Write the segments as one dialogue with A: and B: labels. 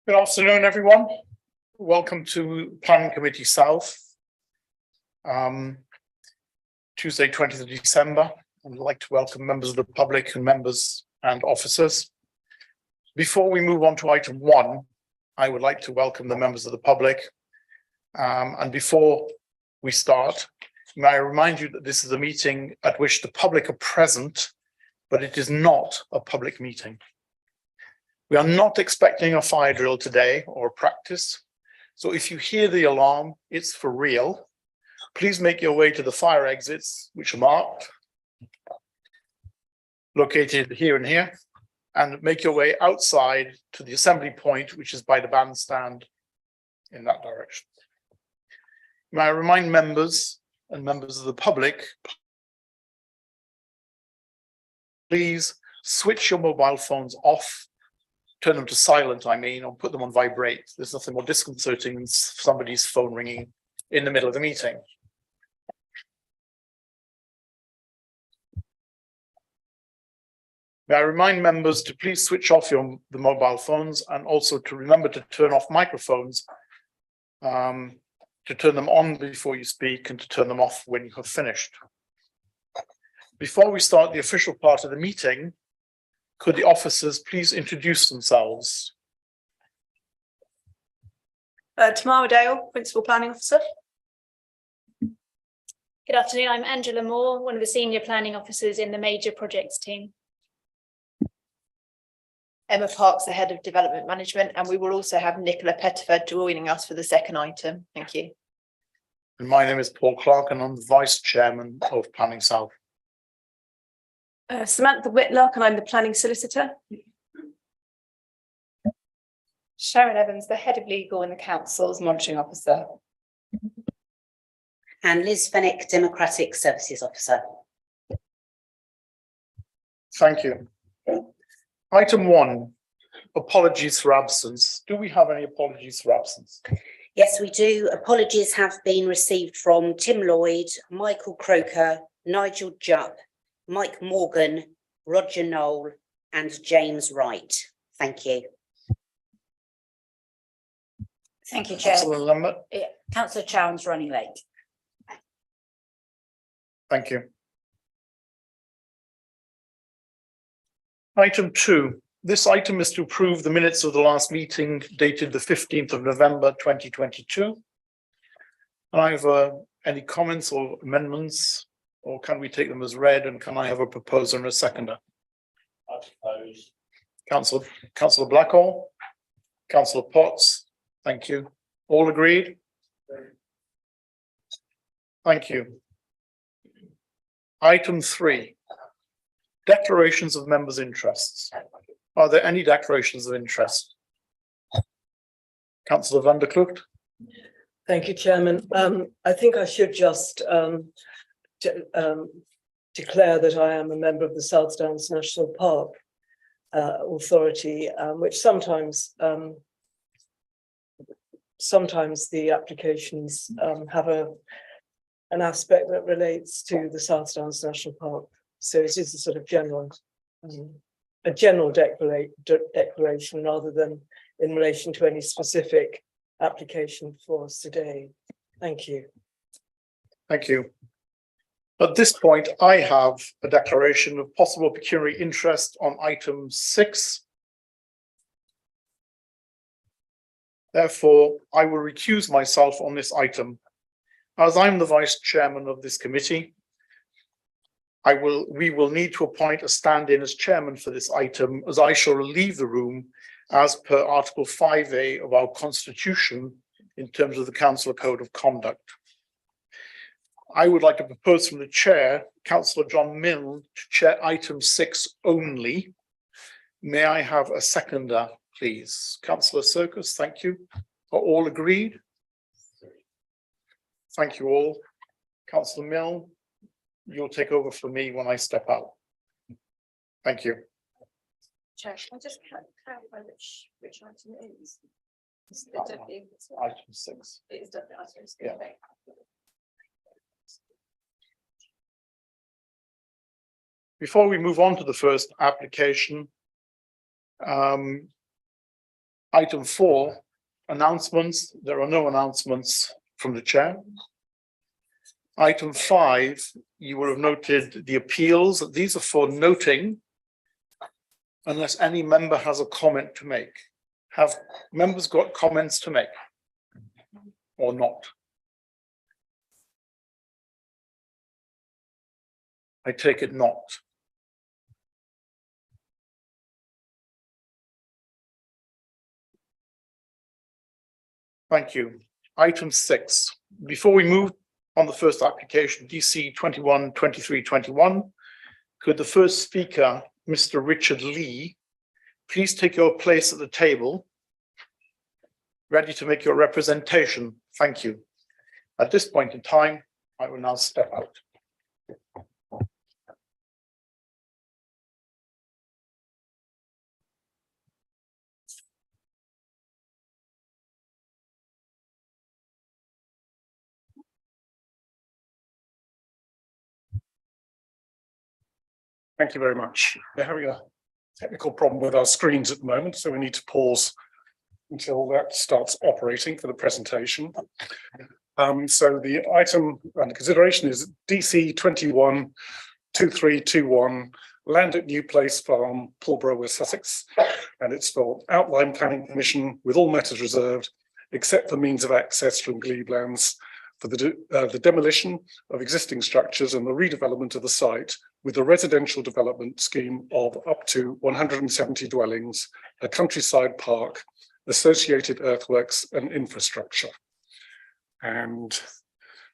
A: Good afternoon, everyone. Welcome to Planning Committee South. Tuesday, 20th of December. I'd like to welcome members of the public and members and officers. Before we move on to item 1, I would like to welcome the members of the public. And before we start, may I remind you that this is a meeting at which the public are present, but it is not a public meeting. We are not expecting a fire drill today or a practice. So if you hear the alarm, it's for real. Please make your way to the fire exits, which are marked, located here and here, and make your way outside to the assembly point, which is by the bandstand in that direction. May I remind members and members of the public, please switch your mobile phones off, turn them to silent, or put them on vibrate. There's nothing more disconcerting than somebody's phone ringing in the middle of the meeting. May I remind members to please switch off the mobile phones, and also to remember to turn off microphones, to turn them on before you speak and to turn them off when you have finished. Before we start the official part of the meeting, could the officers please introduce themselves?
B: Tamara Dale, Principal Planning Officer.
C: Good afternoon, I'm Angela Moore, one of the Senior Planning Officers in the Major Projects team.
B: Emma Parks, the Head of Development Management, and we will also have Nicola Pettiford joining us for the second item. Thank you.
A: And my name is Paul Clark, and I'm the Vice Chairman of Planning South.
B: Samantha Whitlock, and I'm the Planning Solicitor.
D: Sharon Evans, the Head of Legal and the Council's Monitoring Officer.
E: And Liz Fennick, Democratic Services Officer.
A: Thank you. Item 1, apologies for absence. Do we have any apologies for absence?
E: Yes, we do. Apologies have been received from Tim Lloyd, Michael Croker, Nigel Jupp, Mike Morgan, Roger Knoll, and James Wright. Thank you.
D: Thank you, Chair.
A: Councillor Lambert.
D: Councillor Chown's running late.
A: Thank you. Item 2. This item is to approve the minutes of the last meeting dated the 15th of November 2022. And I have any comments or amendments, or can we take them as read, and can I have a proposer and a seconder?
F: I propose.
A: Councillor Blackhall, Councillor Potts, thank you. All agreed? Thank you. Item 3. Declarations of members' interests. Are there any declarations of interest? Councillor van der Kloot.
G: Thank you, Chairman. I think I should just declare that I am a member of the South Downs National Park Authority, which sometimes the applications have an aspect that relates to the South Downs National Park. So it is a sort of general declaration rather than in relation to any specific application for us today. Thank you.
A: Thank you. At this point, I have a declaration of possible pecuniary interest on item 6. Therefore, I will recuse myself on this item. As I'm the Vice Chairman of this committee, we will need to appoint a stand-in as chairman for this item, as I shall leave the room as per Article 5A of our Constitution in terms of the Council Code of Conduct. I would like to propose from the chair, Councillor John Milne, to chair item 6 only. May I have a seconder, please? Councillor Circus, thank you. Are all agreed? Thank you all. Councillor Milne, you'll take over for me when I step out. Thank you.
B: Chair, can I just clarify which item it is?
A: Item 6.
B: It is definitely item 6.
A: Yeah. Before we move on to the first application, item 4, announcements. There are no announcements from the chair. Item 5, you will have noted the appeals. These are for noting unless any member has a comment to make. Have members got comments to make or not? I take it not. Thank you. Item 6. Before we move on the first application, DC 21-2321, could the first speaker, Mr. Richard Lee, please take your place at the table, ready to make your representation. Thank you. At this point in time, I will now step out.
H: Thank you very much. We're having a technical problem with our screens at the moment, so we need to pause until that starts operating for the presentation. So the item under consideration is DC 21-2321, land at New Place Farm, Pulborough, West Sussex, and it's for outline planning permission with all matters reserved, except for means of access from Glebe-lands for the demolition of existing structures and the redevelopment of the site with a residential development scheme of up to 170 dwellings, a countryside park, associated earthworks and infrastructure. And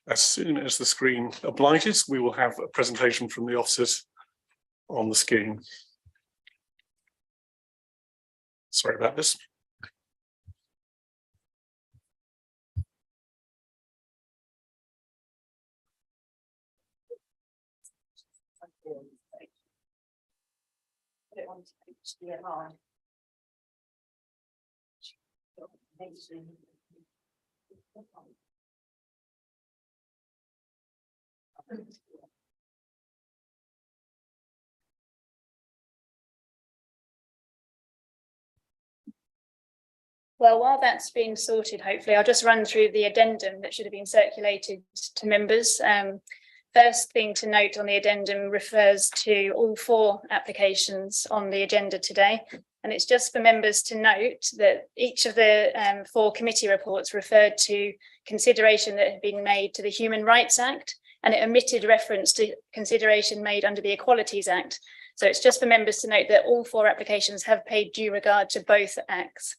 H: as soon as the screen obliges, we will have a presentation from the officers on the scheme. Sorry about this.
C: Well, while that's being sorted, hopefully, I'll just run through the addendum that should have been circulated to members. First thing to note on the addendum refers to all 4 applications on the agenda today. And it's just for members to note that each of the 4 committee reports referred to consideration that had been made to the Human Rights Act, and it omitted reference to consideration made under the Equalities Act. So it's just for members to note that all 4 applications have paid due regard to both acts.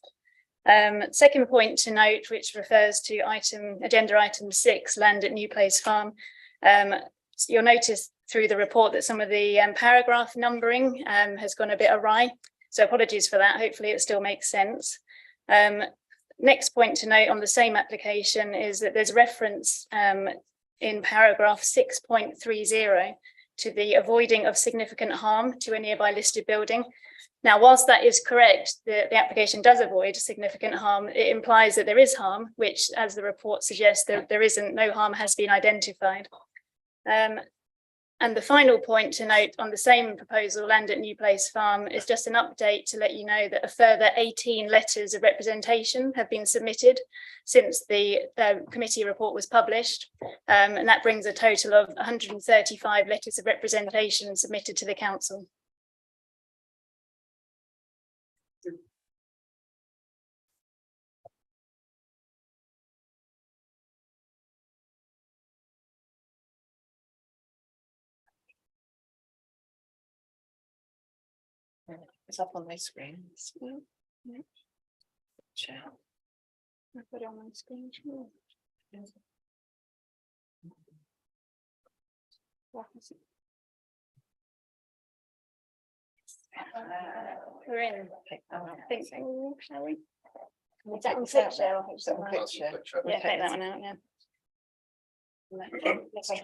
C: Second point to note, which refers to agenda item 6, land at New Place Farm. You'll notice through the report that some of the paragraph numbering has gone a bit awry. So apologies for that. Hopefully it still makes sense. Next point to note on the same application is that there's reference in paragraph 6.30 to the avoiding of significant harm to a nearby listed building. Now, whilst that is correct, the application does avoid significant harm. It implies that there is harm, which, as the report suggests, there isn't. No harm has been identified. And the final point to note on the same proposal, land at New Place Farm, is just an update to let you know that a further 18 letters of representation have been submitted since the committee report was published. And that brings a total of 135 letters of representation submitted to the council.
B: It's up on my screen.
C: Sure. I put it on my screen. Sure. We're in. I think so, shall we? Is that on picture? Yeah, take that one out, yeah. Let's try.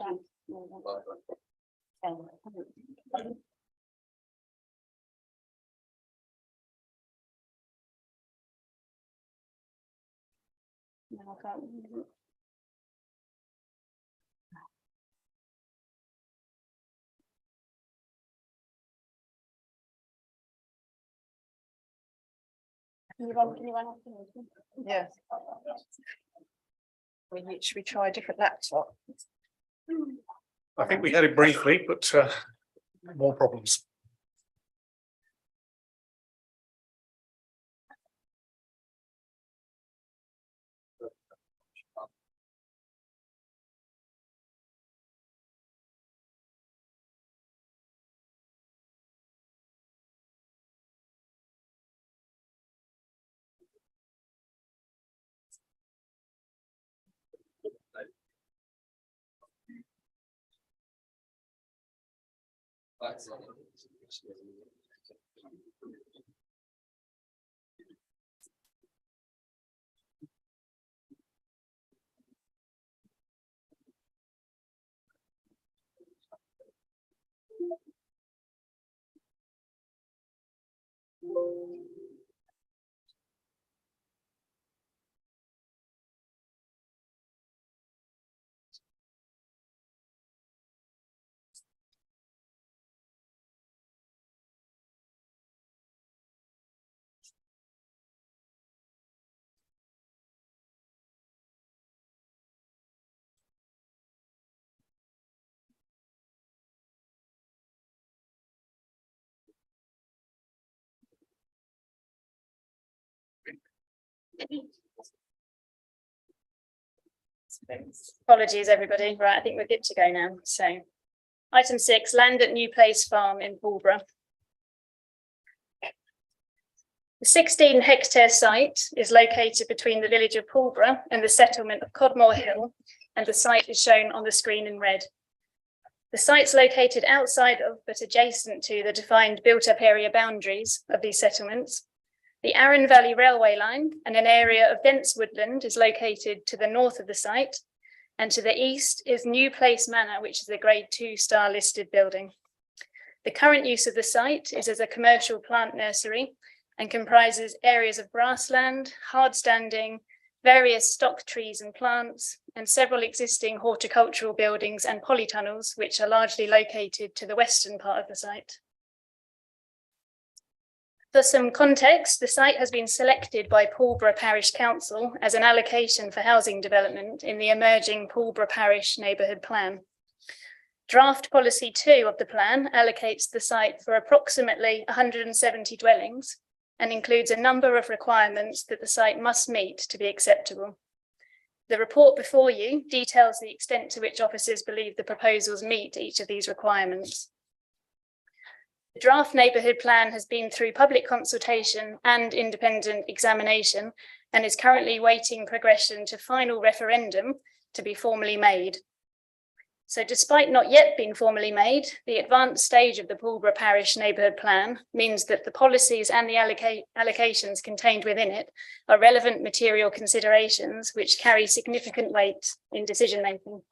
C: No, I can't.
B: Yeah. Should we try a different laptop?
H: I think we had it briefly, but more problems.
C: Apologies, everybody. Right, I think we're good to go now. So, item 6, land at New Place Farm in Pulborough. The 16-hectare site is located between the village of Pulborough and the settlement of Codmore Hill, and the site is shown on the screen in red. The site's located outside of but adjacent to the defined built-up area boundaries of these settlements. The Arun Valley Railway line and an area of dense woodland is located to the north of the site, and to the east is New Place Manor, which is a Grade 2 star listed building. The current use of the site is as a commercial plant nursery and comprises areas of grassland, hard standing, various stock trees and plants, and several existing horticultural buildings and polytunnels, which are largely located to the western part of the site. For some context, the site has been selected by Pulborough Parish Council as an allocation for housing development in the emerging Pulborough Parish Neighbourhood Plan. Draft Policy 2 of the plan allocates the site for approximately 170 dwellings and includes a number of requirements that the site must meet to be acceptable. The report before you details the extent to which officers believe the proposals meet each of these requirements. The draft neighbourhood plan has been through public consultation and independent examination and is currently waiting progression to final referendum to be formally made. So despite not yet being formally made, the advanced stage of the Pulborough Parish Neighbourhood Plan means that the policies and the allocations contained within it are relevant material considerations which carry significant weight in decision making.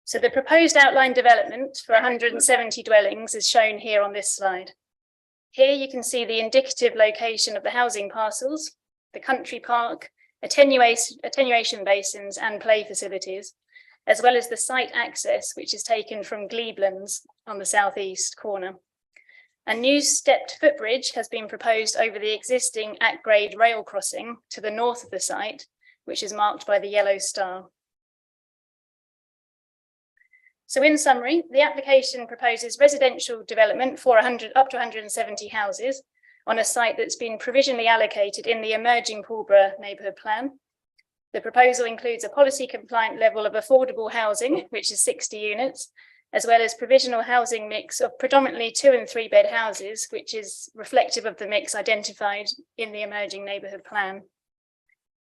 C: So the proposed outline development for 170 dwellings is shown here on this slide. Here you can see the indicative location of the housing parcels, the country park, attenuation basins and play facilities, as well as the site access, which is taken from Gleeblands on the southeast corner. A new stepped footbridge has been proposed over the existing at-grade rail crossing to the north of the site, which is marked by the yellow star. So in summary, the application proposes residential development for up to 170 houses on a site that's been provisionally allocated in the emerging Pulborough Neighbourhood Plan. The proposal includes a policy compliant level of affordable housing, which is 60 units, as well as provisional housing mix of predominantly 2 and 3 bed houses, which is reflective of the mix identified in the emerging neighbourhood plan.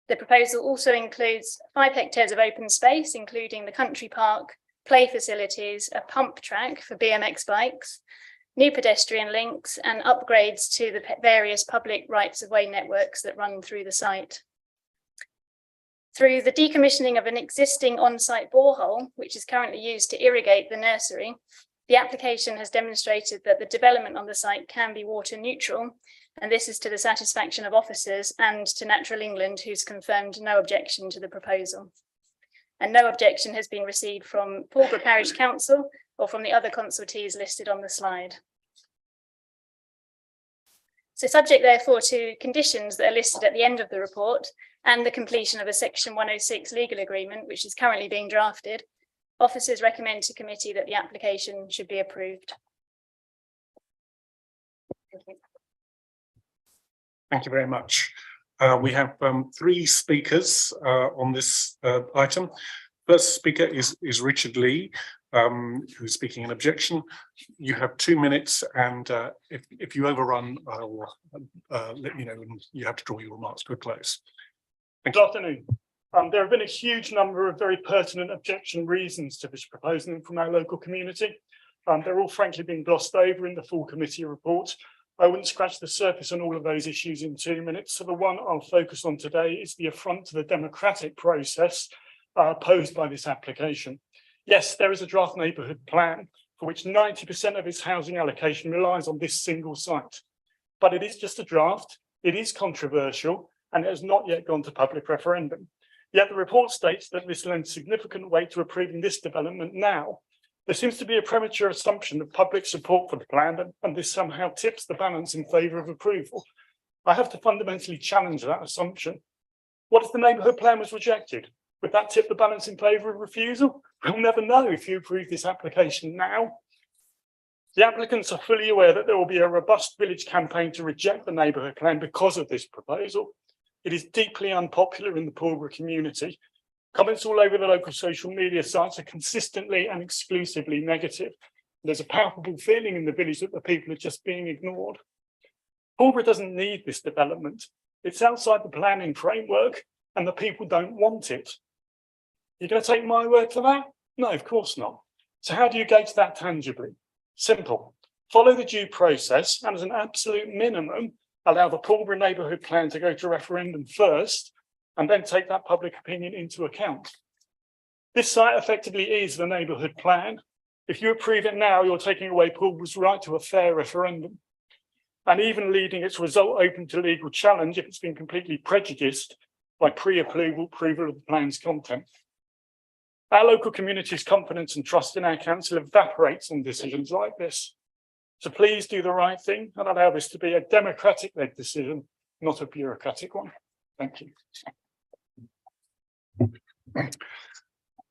C: The proposal also includes 5 hectares of open space, including the country park, play facilities, a pump track for BMX bikes, new pedestrian links, and upgrades to the various public rights-of-way networks that run through the site. Through the decommissioning of an existing on-site borehole, which is currently used to irrigate the nursery, the application has demonstrated that the development on the site can be water neutral, and this is to the satisfaction of officers and to Natural England, who's confirmed no objection to the proposal. And no objection has been received from Pulborough Parish Council or from the other consultees listed on the slide. So subject therefore to conditions that are listed at the end of the report and the completion of a section 106 legal agreement, which is currently being drafted, officers recommend to committee that the application should be approved. Thank you.
H: Thank you very much. We have three speakers on this item. First speaker is Richard Lee, who's speaking in objection. You have 2 minutes, and if you overrun, I will let you know, and you have to draw your remarks to a close. Thank
I: Good
H: you.
I: afternoon. There have been a huge number of very pertinent objection reasons to this proposal from our local community. They're all frankly being glossed over in the full committee report. I wouldn't scratch the surface on all of those issues in 2 minutes. So the one I'll focus on today is the affront to the democratic process posed by this application. Yes, there is a draft neighbourhood plan for which 90% of its housing allocation relies on this single site. But it is just a draft, it is controversial, and it has not yet gone to public referendum. Yet the report states that this lends significant weight to approving this development now. There seems to be a premature assumption of public support for the plan, and this somehow tips the balance in favour of approval. I have to fundamentally challenge that assumption. What if the neighbourhood plan was rejected? Would that tip the balance in favour of refusal? We'll never know if you approve this application now. The applicants are fully aware that there will be a robust village campaign to reject the neighbourhood plan because of this proposal. It is deeply unpopular in the Pulborough community. Comments all over the local social media sites are consistently and exclusively negative. There's a palpable feeling in the village that the people are just being ignored. Pulborough doesn't need this development. It's outside the planning framework and the people don't want it. You're going to take my word for that? No, of course not. So how do you gauge that tangibly? Simple. Follow the due process and as an absolute minimum, allow the Pulborough neighbourhood plan to go to referendum first and then take that public opinion into account. This site effectively is the neighbourhood plan. If you approve it now, you're taking away Pulborough's right to a fair referendum and even leaving its result open to legal challenge if it's been completely prejudiced by pre-approval of the plan's content. Our local community's confidence and trust in our council evaporates on decisions like this. So please do the right thing and allow this to be a democratic-led decision, not a bureaucratic one. Thank you.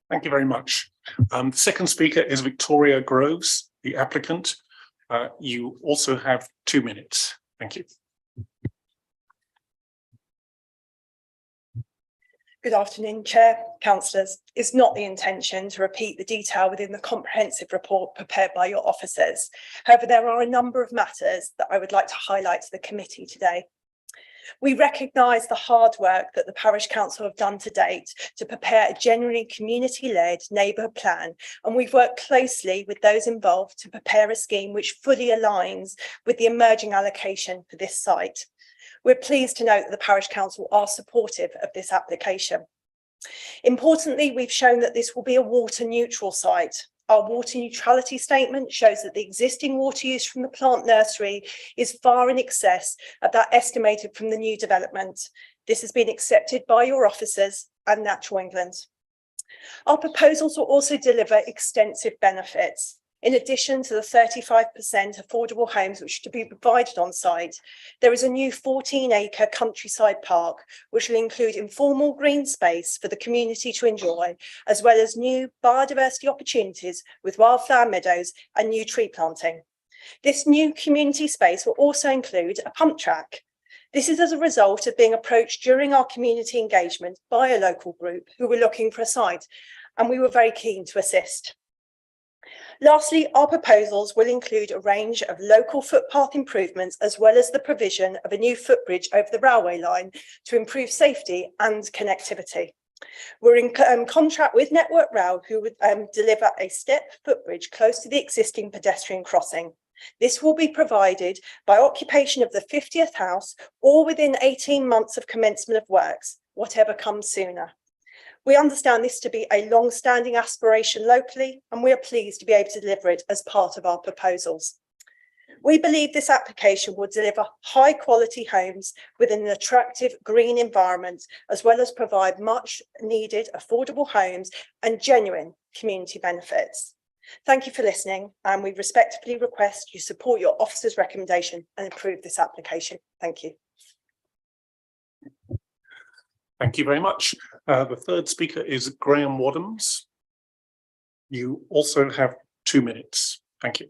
H: Thank you very much. The second speaker is Victoria Groves, the applicant. You also have 2 minutes. Thank you.
J: Good afternoon, Chair, councillors. It's not the intention to repeat the detail within the comprehensive report prepared by your officers. However, there are a number of matters that I would like to highlight to the committee today. We recognise the hard work that the Parish Council have done to date to prepare a genuinely community-led neighbourhood plan, and we've worked closely with those involved to prepare a scheme which fully aligns with the emerging allocation for this site. We're pleased to note that the Parish Council are supportive of this application. Importantly, we've shown that this will be a water neutral site. Our water neutrality statement shows that the existing water use from the plant nursery is far in excess of that estimated from the new development. This has been accepted by your officers and Natural England. Our proposals will also deliver extensive benefits. In addition to the 35% affordable homes which are to be provided on site, there is a new 14-acre countryside park which will include informal green space for the community to enjoy, as well as new biodiversity opportunities with wildflower meadows and new tree planting. This new community space will also include a pump track. This is as a result of being approached during our community engagement by a local group who were looking for a site, and we were very keen to assist. Lastly, our proposals will include a range of local footpath improvements as well as the provision of a new footbridge over the railway line to improve safety and connectivity. We're in contract with Network Rail, who would deliver a step footbridge close to the existing pedestrian crossing. This will be provided by occupation of the 50th house or within 18 months of commencement of works, whatever comes sooner. We understand this to be a long-standing aspiration locally, and we are pleased to be able to deliver it as part of our proposals. We believe this application will deliver high-quality homes within an attractive green environment, as well as provide much-needed affordable homes and genuine community benefits. Thank you for listening, and we respectfully request you support your officer's recommendation and approve this application. Thank you.
H: Thank you very much. The third speaker is Graham Wadhams. You also have 2 minutes. Thank you.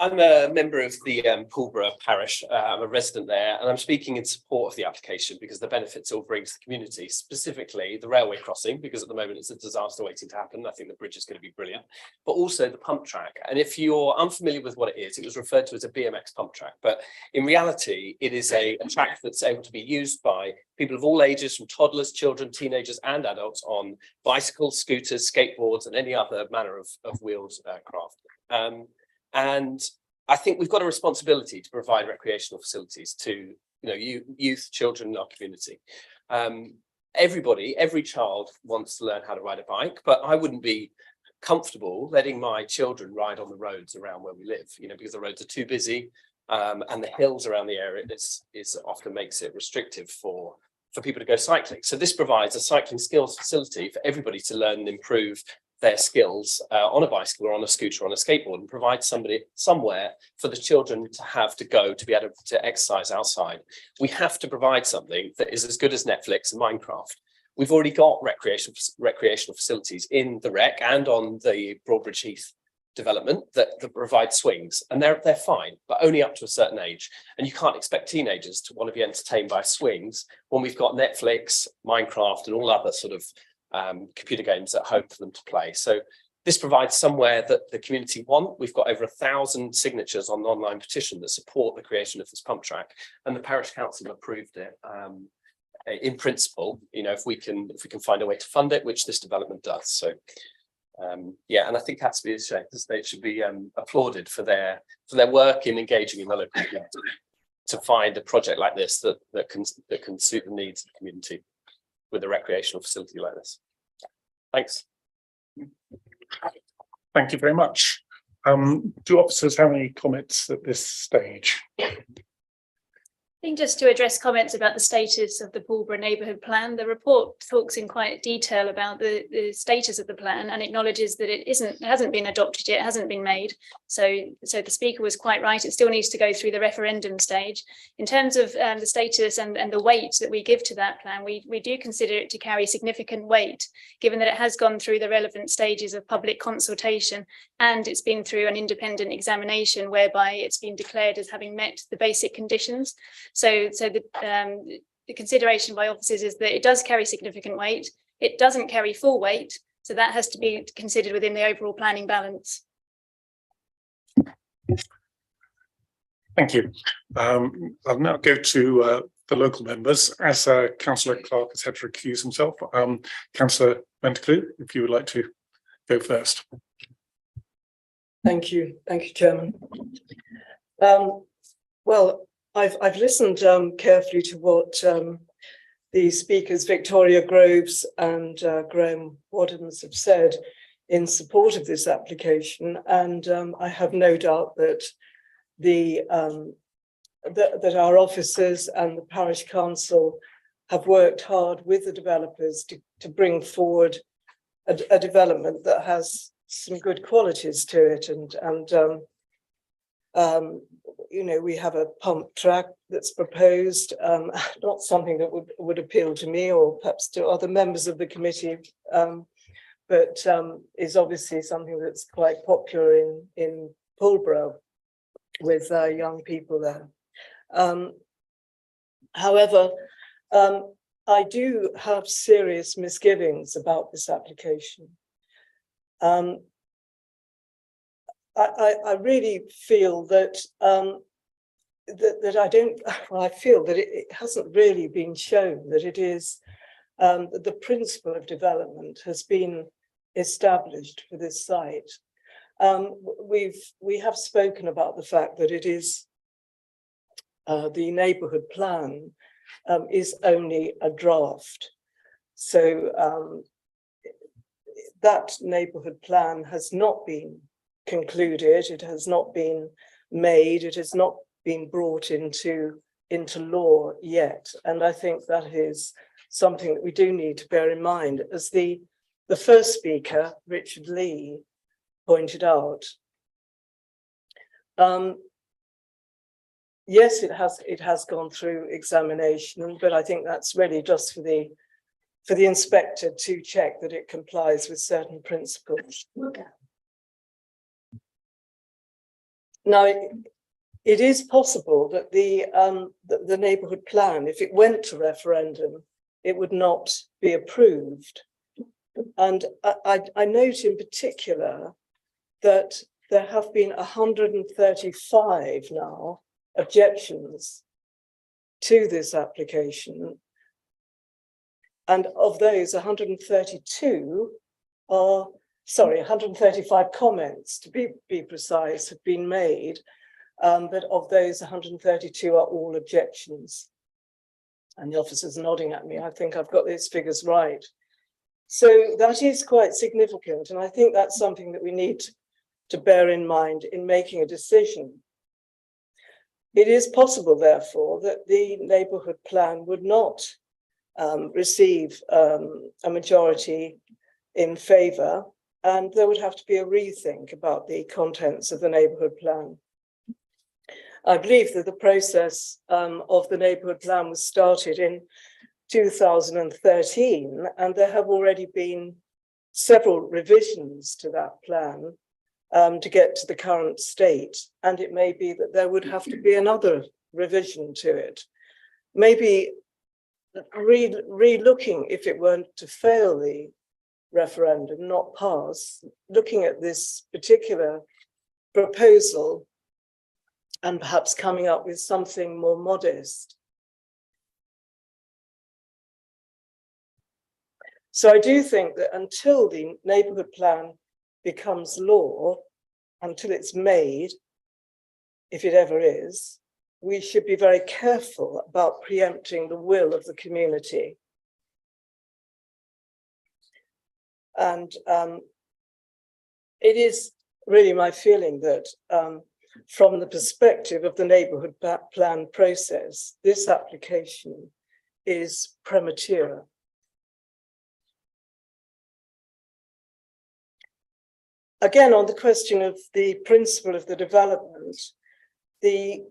K: I'm a member of the Pulborough parish. I'm a resident there, and I'm speaking in support of the application because the benefits it will bring to the community, specifically the railway crossing, because at the moment it's a disaster waiting to happen. I think the bridge is going to be brilliant, but also the pump track. And if you're unfamiliar with what it is, it was referred to as a BMX pump track, but in reality, it is a track that's able to be used by people of all ages, from toddlers, children, teenagers, and adults on bicycles, scooters, skateboards, and any other manner of wheeled craft. And I think we've got a responsibility to provide recreational facilities to, youth, children in our community. Every child wants to learn how to ride a bike, but I wouldn't be comfortable letting my children ride on the roads around where we live, because the roads are too busy, and the hills around the area is often makes it restrictive for people to go cycling. So this provides a cycling skills facility for everybody to learn and improve their skills on a bicycle or on a scooter or on a skateboard, and provide somewhere for the children to have to go to be able to exercise outside. We have to provide something that is as good as Netflix and Minecraft. We've already got recreational facilities in the Rec and on the Broadbridge Heath development that provide swings, and they're fine, but only up to a certain age. And you can't expect teenagers to want to be entertained by swings when we've got Netflix, Minecraft, and all other sort of computer games at home for them to play. So this provides somewhere that the community want. We've got over 1,000 signatures on an online petition that support the creation of this pump track, and the parish council approved it in principle. If we can find a way to fund it, which this development does. So yeah, and I think that's to be ashamed. They should be applauded for their work in engaging in the local community to find a project like this that can suit the needs of the community with a recreational facility like this. Thanks.
H: Thank you very much. Do officers have any comments at this stage?
C: I think just to address comments about the status of the Pulborough neighbourhood plan, the report talks in quite detail about the status of the plan and acknowledges that it hasn't been adopted yet, hasn't been made. So the speaker was quite right. It still needs to go through the referendum stage. In terms of the status and the weight that we give to that plan, we do consider it to carry significant weight, given that it has gone through the relevant stages of public consultation and it's been through an independent examination whereby it's been declared as having met the basic conditions. So the consideration by officers is that it does carry significant weight. It doesn't carry full weight, so that has to be considered within the overall planning balance.
H: Thank you. I'll now go to the local members. As Councillor Clark has had to recuse himself, Councillor Menticlew, if you would like to go first.
G: Thank you, Chairman. Well, I've listened carefully to what the speakers Victoria Groves and Graham Wadhams have said in support of this application, and I have no doubt that that our officers and the parish council have worked hard with the developers to bring forward a development that has some good qualities to it, and we have a pump track that's proposed, not something that would appeal to me or perhaps to other members of the committee, but is obviously something that's quite popular in Pulborough with young people there. However, I do have serious misgivings about this application. I really feel that I feel that it hasn't really been shown that it is that the principle of development has been established for this site. We have spoken about the fact that it is the neighbourhood plan is only a draft, so that neighbourhood plan has not been concluded, it has not been made, it has not been brought into law yet. And I think that is something that we do need to bear in mind. As the first speaker, Richard Lee, pointed out. Yes, it has gone through examination, but I think that's really just for the inspector to check that it complies with certain principles. Now, it is possible that the neighbourhood plan, if it went to referendum, it would not be approved. And I note in particular that there have been 135 now objections to this application. And of those, 135 comments, to be precise, have been made. But of those, 132 are all objections. And the officer's nodding at me. I think I've got these figures right. So that is quite significant. And I think that's something that we need to bear in mind in making a decision. It is possible, therefore, that the neighbourhood plan would not receive a majority in favour, and there would have to be a rethink about the contents of the neighbourhood plan. I believe that the process of the neighbourhood plan was started in 2013, and there have already been several revisions to that plan to get to the current state, and it may be that there would have to be another revision to it. Maybe re-looking, if it weren't to fail the referendum, not pass, looking at this particular proposal and perhaps coming up with something more modest. So I do think that until the neighbourhood plan becomes law, until it's made, if it ever is, we should be very careful about preempting the will of the community. And it is really my feeling that from the perspective of the neighbourhood plan process, this application is premature. Again, on the question of the principle of the development, the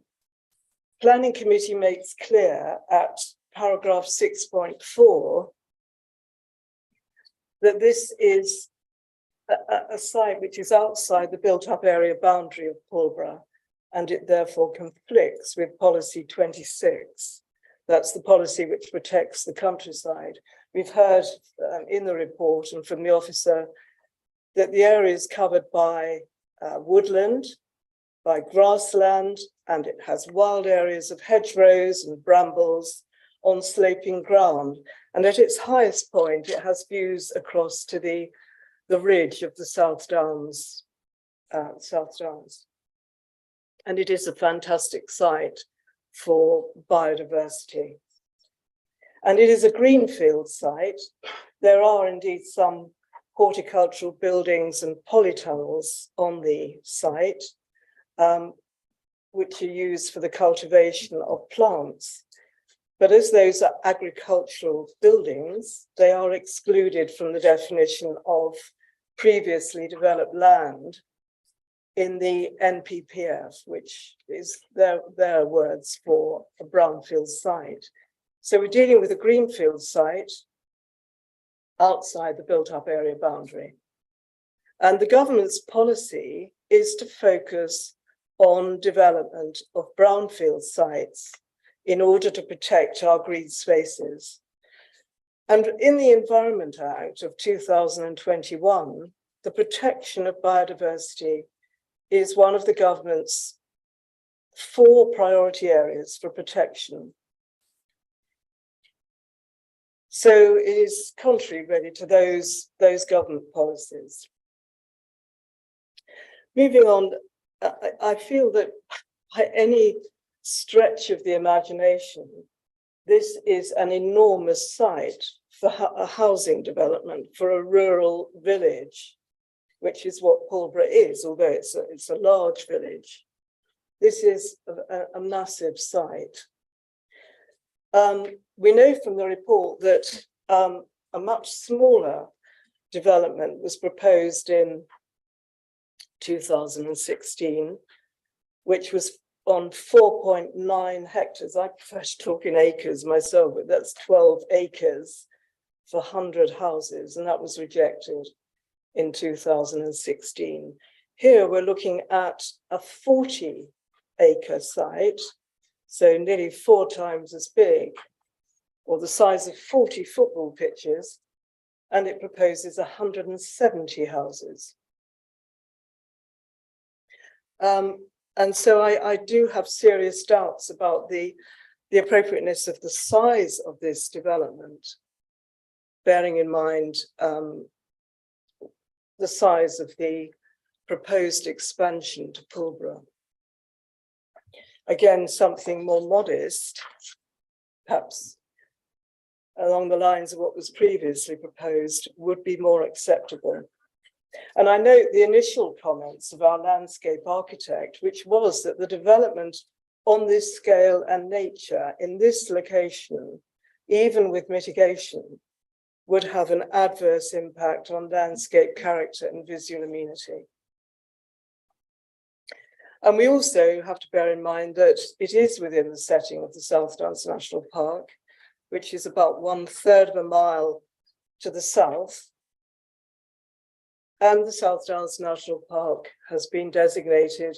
G: Planning Committee makes clear at paragraph 6.4 that this is a site which is outside the built-up area boundary of Pulborough, and it therefore conflicts with policy 26. That's the policy which protects the countryside. We've heard in the report and from the officer that the area is covered by woodland, by grassland, and it has wild areas of hedgerows and brambles on sloping ground. And at its highest point, it has views across to the ridge of the South Downs. And it is a fantastic site for biodiversity. And it is a greenfield site. There are indeed some horticultural buildings and polytunnels on the site, which are used for the cultivation of plants. But as those are agricultural buildings, they are excluded from the definition of previously developed land in the NPPF, which is their words for a brownfield site. So we're dealing with a greenfield site outside the built-up area boundary. And the government's policy is to focus on development of brownfield sites in order to protect our green spaces. And in the Environment Act of 2021, the protection of biodiversity is one of the government's 4 priority areas for protection. So it is contrary really to those government policies. Moving on, I feel that by any stretch of the imagination, this is an enormous site for a housing development, for a rural village, which is what Pulborough is, although it's a large village. This is a massive site. We know from the report that a much smaller development was proposed in 2016, which was on 4.9 hectares. I prefer to talk in acres myself, but that's 12 acres for 100 houses, and that was rejected in 2016. Here we're looking at a 40-acre site, so nearly 4 times as big, or the size of 40 football pitches, and it proposes 170 houses. And so I do have serious doubts about the appropriateness of the size of this development, bearing in mind the size of the proposed expansion to Pulborough. Again, something more modest, perhaps along the lines of what was previously proposed, would be more acceptable. And I note the initial comments of our landscape architect, which was that the development on this scale and nature in this location, even with mitigation, would have an adverse impact on landscape character and visual amenity. And we also have to bear in mind that it is within the setting of the South Downs National Park, which is about 1/3 of a mile to the south. And the South Downs National Park has been designated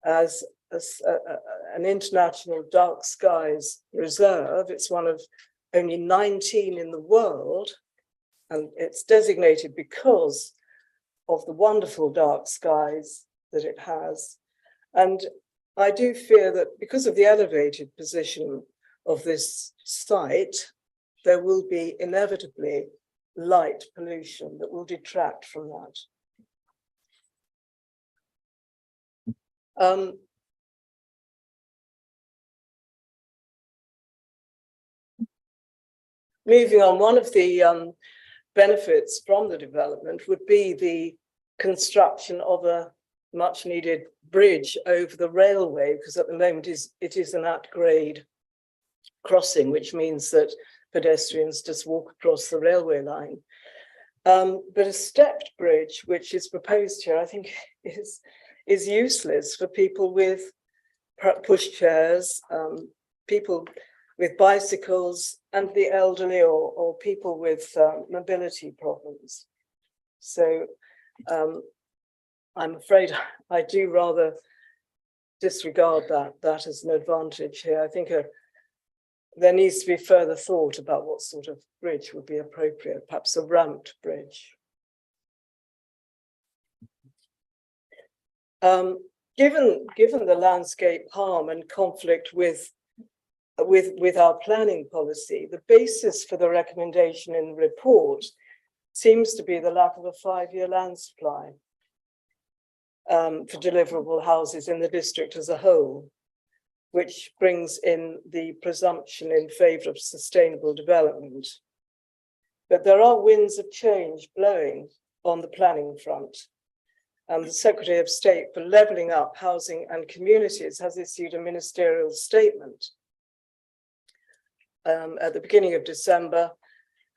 G: as an international dark skies reserve. It's one of only 19 in the world, and it's designated because of the wonderful dark skies that it has. And I do fear that because of the elevated position of this site, there will be inevitably light pollution that will detract from that. Moving on, one of the benefits from the development would be the construction of a much needed bridge over the railway, because at the moment it is an at-grade crossing, which means that pedestrians just walk across the railway line. But a stepped bridge, which is proposed here, I think is useless for people with pushchairs, people with bicycles, and the elderly or people with mobility problems. So I'm afraid I do rather disregard that as an advantage here. I think there needs to be further thought about what sort of bridge would be appropriate, perhaps a ramped bridge. Given the landscape harm and conflict with our planning policy, the basis for the recommendation in the report seems to be the lack of a 5-year land supply for deliverable houses in the district as a whole, which brings in the presumption in favour of sustainable development. But there are winds of change blowing on the planning front. And the Secretary of State for Levelling Up Housing and Communities has issued a ministerial statement at the beginning of December,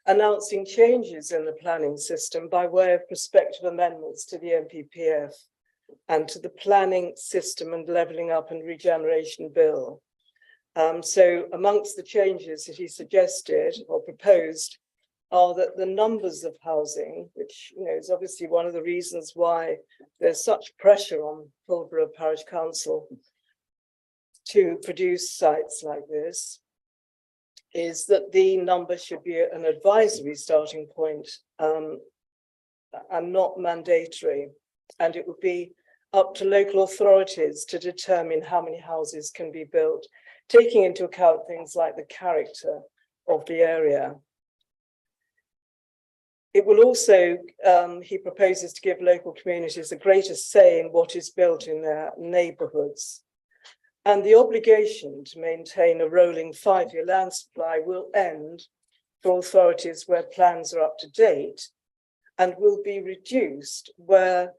G: announcing changes in the planning system by way of prospective amendments to the NPPF and to the Planning System and Levelling Up and Regeneration Bill. So amongst the changes that he suggested or proposed are that the numbers of housing, which is obviously one of the reasons why there's such pressure on Pulborough Parish Council to produce sites like this, is that the number should be an advisory starting point and not mandatory. And it would be up to local authorities to determine how many houses can be built, taking into account things like the character of the area. It will also, he proposes to give local communities a greater say in what is built in their neighbourhoods. And the obligation to maintain a rolling 5-year land supply will end for authorities where plans are up to date, and will be reduced for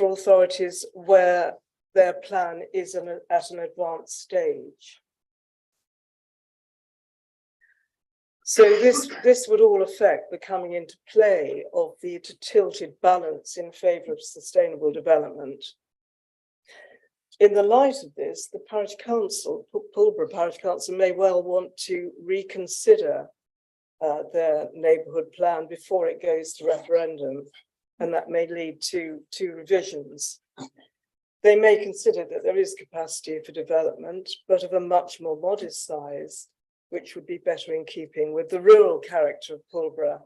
G: authorities where their plan is at an advanced stage. So this would all affect the coming into play of the tilted balance in favour of sustainable development. In the light of this, the Parish Council, Pulborough Parish Council, may well want to reconsider their neighbourhood plan before it goes to referendum, and that may lead to revisions. They may consider that there is capacity for development, but of a much more modest size, which would be better in keeping with the rural character of Pulborough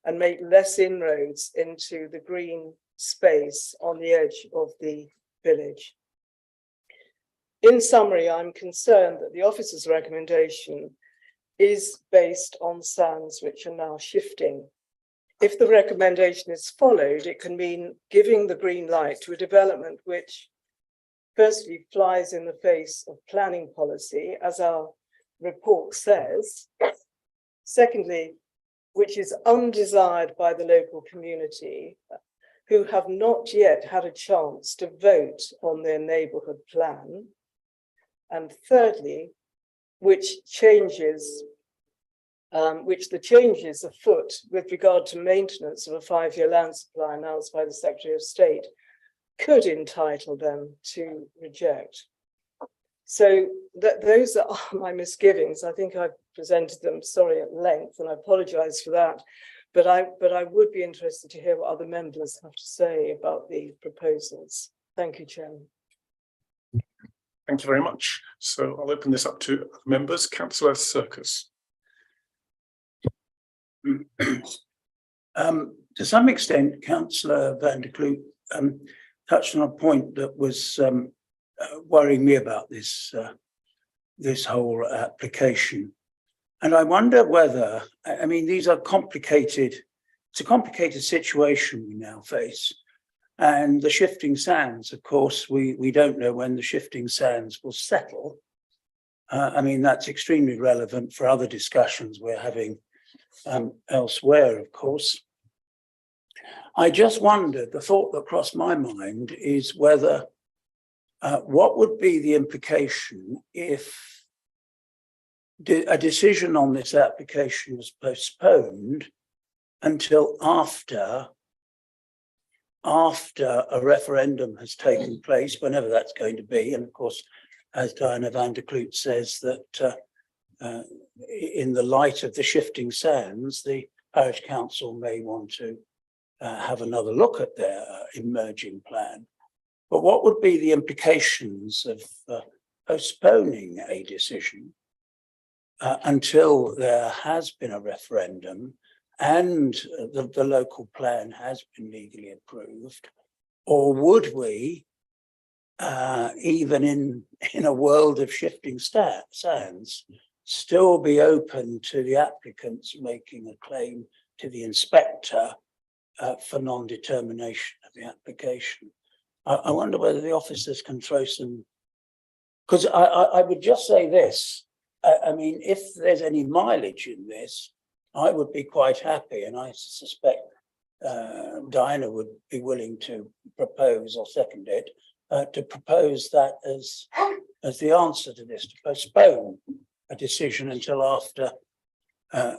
G: and make less inroads into the green space on the edge of the village. In summary, I'm concerned that the officer's recommendation is based on sands which are now shifting. If the recommendation is followed, it can mean giving the green light to a development which firstly flies in the face of planning policy, as our report says. Secondly, which is undesired by the local community, who have not yet had a chance to vote on their neighbourhood plan. And thirdly, which the changes afoot with regard to maintenance of a 5-year land supply announced by the Secretary of State could entitle them to reject. So those are my misgivings. I think I've presented them, sorry, at length, and I apologise for that. But I would be interested to hear what other members have to say about the proposals. Thank you, Chairman.
H: Thank you very much. So I'll open this up to members. Councillor Circus.
L: To some extent, Councillor van der Kloot touched on a point that was worrying me about this whole application. And I wonder whether, I mean, these are complicated, it's a complicated situation we now face. And the shifting sands, of course, we don't know when the shifting sands will settle. I mean, that's extremely relevant for other discussions we're having elsewhere, of course. I just wondered, the thought that crossed my mind is whether, what would be the implication if a decision on this application was postponed until after a referendum has taken place, whenever that's going to be. And of course, as Diana van der Kloot says, that in the light of the shifting sands, the Parish Council may want to have another look at their emerging plan. But what would be the implications of postponing a decision until there has been a referendum and the local plan has been legally approved? Or would we, even in a world of shifting sands, still be open to the applicants making a claim to the inspector for non-determination of the application? I wonder whether the officers can throw some, because I would just say this, I mean, if there's any mileage in this, I would be quite happy, and I suspect Diana would be willing to propose or second it, to propose that as the answer to this, to postpone a decision until after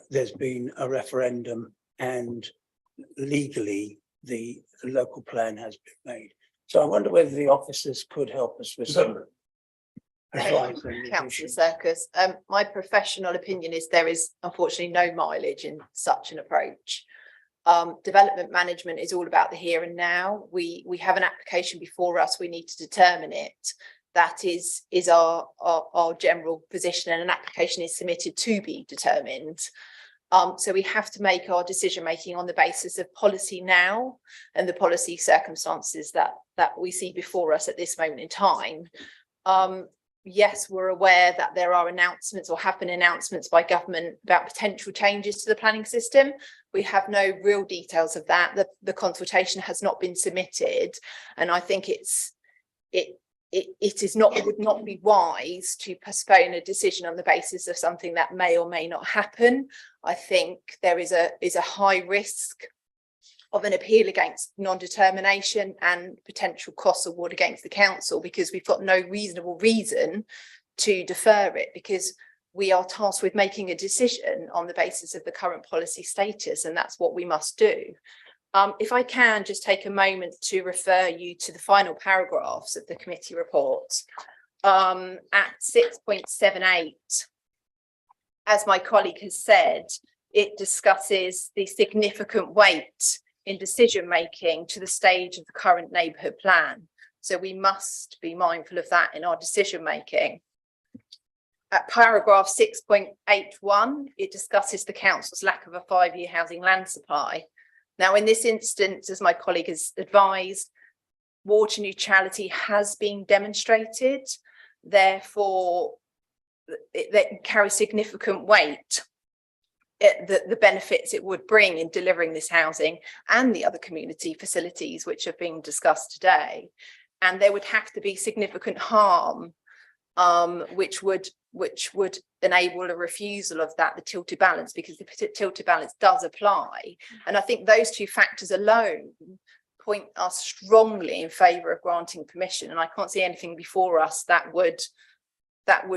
L: there's been a referendum and legally the local plan has been made. So I wonder whether the officers could help us with some advice.
B: Councillor Circus, my professional opinion is there is unfortunately no mileage in such an approach. Development management is all about the here and now. We have an application before us, we need to determine it. That is our general position, and an application is submitted to be determined. So we have to make our decision making on the basis of policy now and the policy circumstances that we see before us at this moment in time. Yes, we're aware that there are announcements or have been announcements by government about potential changes to the planning system. We have no real details of that. The consultation has not been submitted, and I think it would not be wise to postpone a decision on the basis of something that may or may not happen. I think there is a high risk of an appeal against non-determination and potential cost award against the council, because we've got no reasonable reason to defer it, because we are tasked with making a decision on the basis of the current policy status, and that's what we must do. If I can just take a moment to refer you to the final paragraphs of the committee report. At 6.78, as my colleague has said, it discusses the significant weight in decision making to the stage of the current neighbourhood plan. So we must be mindful of that in our decision making. At paragraph 6.81, it discusses the council's lack of a 5-year housing land supply. Now, in this instance, as my colleague has advised, water neutrality has been demonstrated. Therefore, it carries significant weight. The benefits it would bring in delivering this housing and the other community facilities which have been discussed today. And there would have to be significant harm, which would enable a refusal of that, the tilted balance, because the tilted balance does apply. And I think those two factors alone point us strongly in favour of granting permission. And I can't see anything before us that would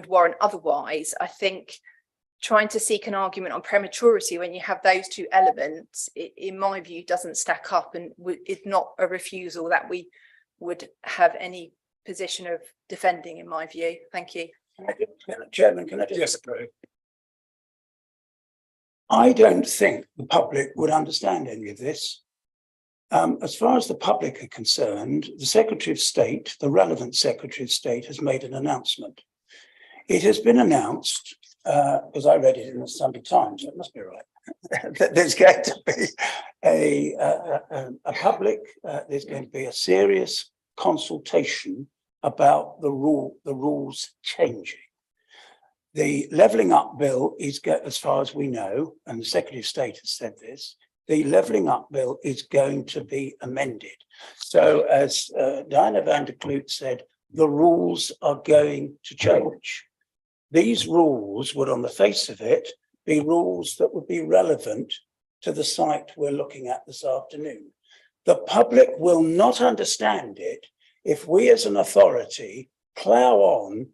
B: warrant otherwise. I think trying to seek an argument on prematurity when you have those two elements, in my view, doesn't stack up, and is not a refusal that we would have any position of defending, in my view. Thank you.
L: Chairman, can I just?
H: Yes, go ahead.
L: I don't think the public would understand any of this. As far as the public are concerned, the Secretary of State, the relevant Secretary of State, has made an announcement. It has been announced, because I read it in the Sunday Times, so it must be right, that there's going to be a public, there's going to be a serious consultation about the rules changing. The levelling up bill is, as far as we know, and the Secretary of State has said this, the levelling up bill is going to be amended. So as Diana van der Kloot said, the rules are going to change. These rules would, on the face of it, be rules that would be relevant to the site we're looking at this afternoon. The public will not understand it if we as an authority plough on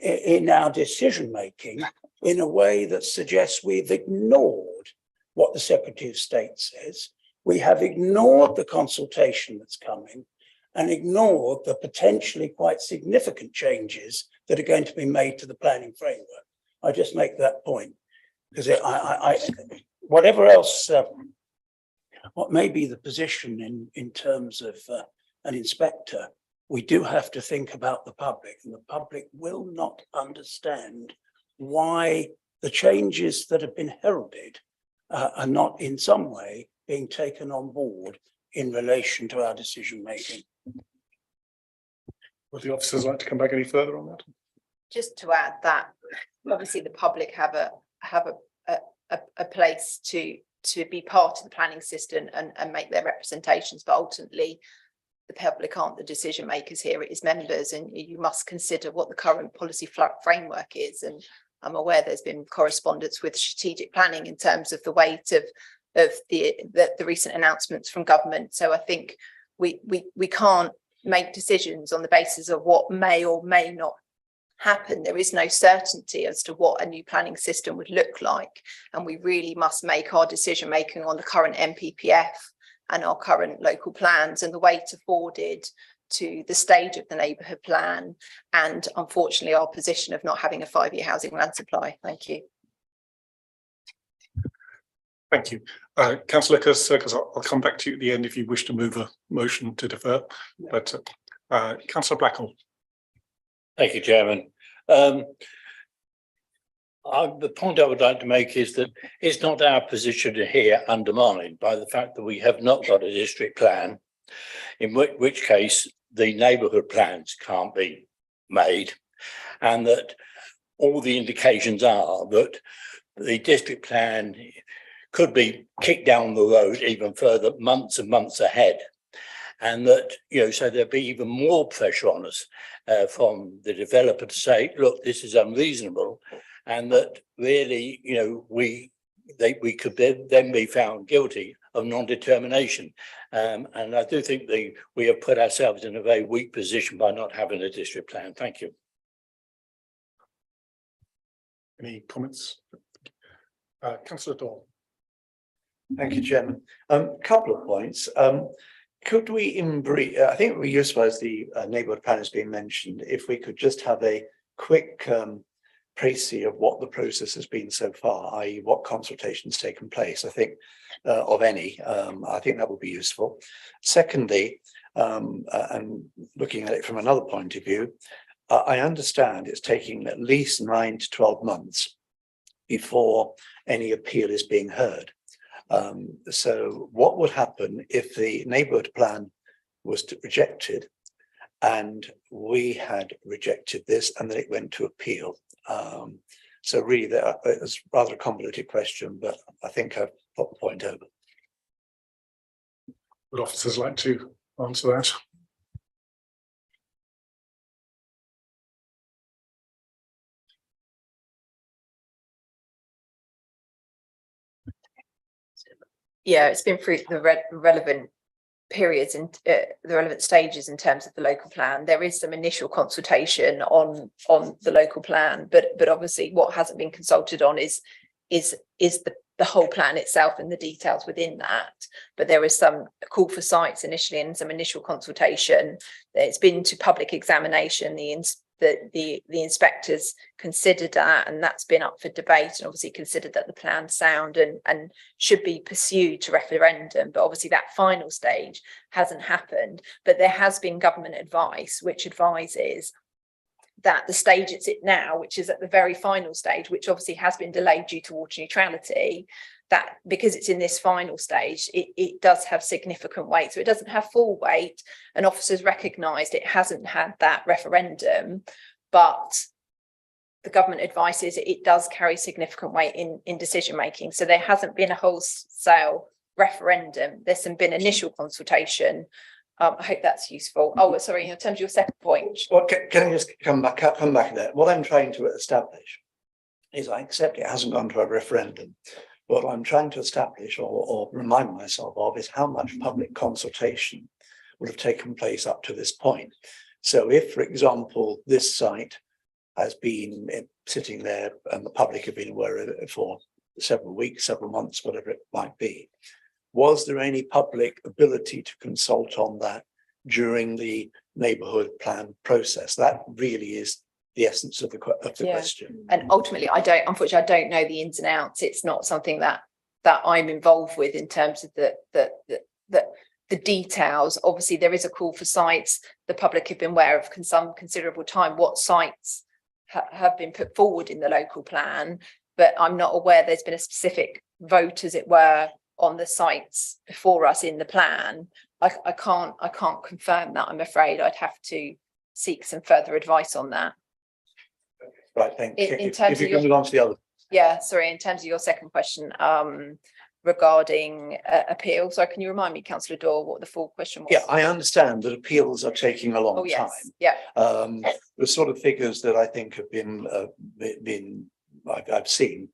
L: in our decision making in a way that suggests we've ignored what the Secretary of State says. We have ignored the consultation that's coming and ignored the potentially quite significant changes that are going to be made to the planning framework. I just make that point because whatever else, what may be the position in terms of an inspector, we do have to think about the public, and the public will not understand why the changes that have been heralded are not in some way being taken on board in relation to our decision making.
H: Would the officers like to come back any further on that?
B: Just to add that, obviously the public have a place to be part of the planning system and make their representations, but ultimately the public aren't the decision makers here, it is members, and you must consider what the current policy framework is. And I'm aware there's been correspondence with strategic planning in terms of the weight of the recent announcements from government. So I think we can't make decisions on the basis of what may or may not happen. There is no certainty as to what a new planning system would look like, and we really must make our decision making on the current NPPF and our current local plans and the weight afforded to the stage of the neighbourhood plan, and unfortunately our position of not having a 5-year housing land supply. Thank you.
H: Thank you. Councillor Circus, I'll come back to you at the end if you wish to move a motion to defer. But Councillor Blackwell.
F: Thank you, Chairman. The point I would like to make is that it's not our position here undermined by the fact that we have not got a district plan, in which case the neighbourhood plans can't be made, and that all the indications are that the district plan could be kicked down the road even further, months and months ahead. And that, so there'd be even more pressure on us from the developer to say, look, this is unreasonable. And that really, we could then be found guilty of non-determination. And I do think we have put ourselves in a very weak position by not having a district plan. Thank you.
H: Any comments? Councillor Doyle.
L: Thank you, Chairman. Couple of points. Could we in brief, I think we used as the neighbourhood plan has been mentioned, if we could just have a quick précis of what the process has been so far, i.e. what consultations taken place, I think, of any, I think that would be useful. Secondly, and looking at it from another point of view, I understand it's taking at least 9 to 12 months before any appeal is being heard. So what would happen if the neighbourhood plan was rejected and we had rejected this and then it went to appeal? So really it's rather a convoluted question, but I think I've got the point over.
H: Would officers like to answer that?
B: Yeah, it's been through the relevant periods and the relevant stages in terms of the local plan. There is some initial consultation on the local plan, but obviously what hasn't been consulted on is the whole plan itself and the details within that. But there is some call for sites initially and some initial consultation. It's been to public examination. The inspectors considered that, and that's been up for debate, and obviously considered that the plan's sound and should be pursued to referendum. But obviously that final stage hasn't happened. But there has been government advice which advises that the stage it's at now, which is at the very final stage, which obviously has been delayed due to water neutrality, that because it's in this final stage, it does have significant weight. So it doesn't have full weight, and officers recognised it hasn't had that referendum, but the government advice is it does carry significant weight in decision making. So there hasn't been a wholesale referendum. There's been initial consultation. I hope that's useful. Oh, sorry, in terms of your second point.
L: Well, can I just come back there? What I'm trying to establish is I accept it hasn't gone to a referendum. What I'm trying to establish or remind myself of is how much public consultation would have taken place up to this point. So if, for example, this site has been sitting there and the public have been aware of it for several weeks, several months, whatever it might be, was there any public ability to consult on that during the neighbourhood plan process? That really is the essence of the question.
B: And ultimately, unfortunately, I don't know the ins and outs. It's not something that I'm involved with in terms of the details. Obviously, there is a call for sites. The public have been aware of some considerable time what sites have been put forward in the local plan, but I'm not aware there's been a specific vote, as it were, on the sites before us in the plan. I can't confirm that, I'm afraid. I'd have to seek some further advice on that.
L: Right, thank you.
B: If
L: you can move on to the other.
B: Yeah, sorry, in terms of your second question, regarding appeal. So can you remind me, Councillor Doyle, what the full question was?
L: Yeah, I understand that appeals are taking a long time.
B: Yeah.
L: The sort of figures that I think have been I've seen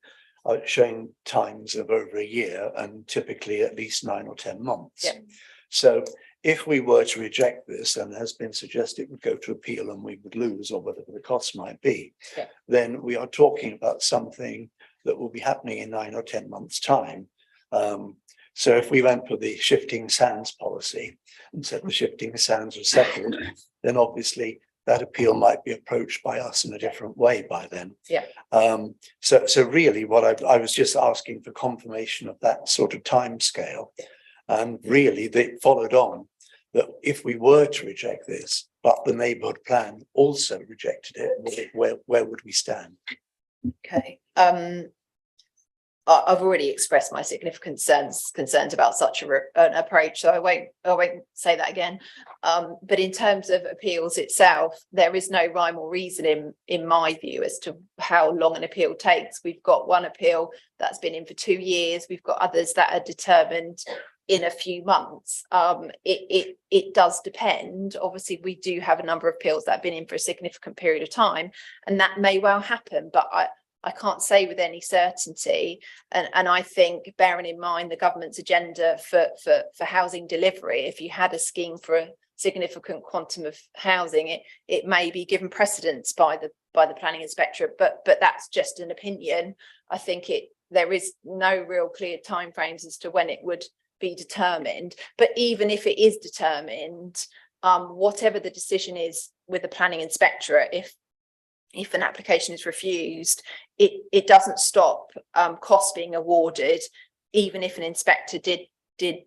L: are showing times of over a year and typically at least 9 or 10 months.
B: Yeah.
L: So if we were to reject this, and has been suggested it would go to appeal and we would lose, or whatever the costs might be, then we are talking about something that will be happening in 9 or 10 months' time. So if we went for the shifting sands policy and said the shifting sands are settled, then obviously that appeal might be approached by us in a different way by then.
B: Yeah.
L: So really what I was just asking for confirmation of that sort of time scale. And really they followed on that if we were to reject this, but the neighbourhood plan also rejected it, where would we stand?
B: Okay. I've already expressed my significant concerns about such an approach, so I won't say that again. But in terms of appeals itself, there is no rhyme or reason in my view as to how long an appeal takes. We've got one appeal that's been in for 2 years. We've got others that are determined in a few months. It does depend. Obviously, we do have a number of appeals that have been in for a significant period of time, and that may well happen, but I can't say with any certainty. And I think, bearing in mind the government's agenda for housing delivery, if you had a scheme for significant quantum of housing, it may be given precedence by the planning inspectorate, but that's just an opinion. I think there is no real clear timeframes as to when it would be determined. But even if it is determined, whatever the decision is with the planning inspectorate, if an application is refused, it doesn't stop costs being awarded, even if an inspector did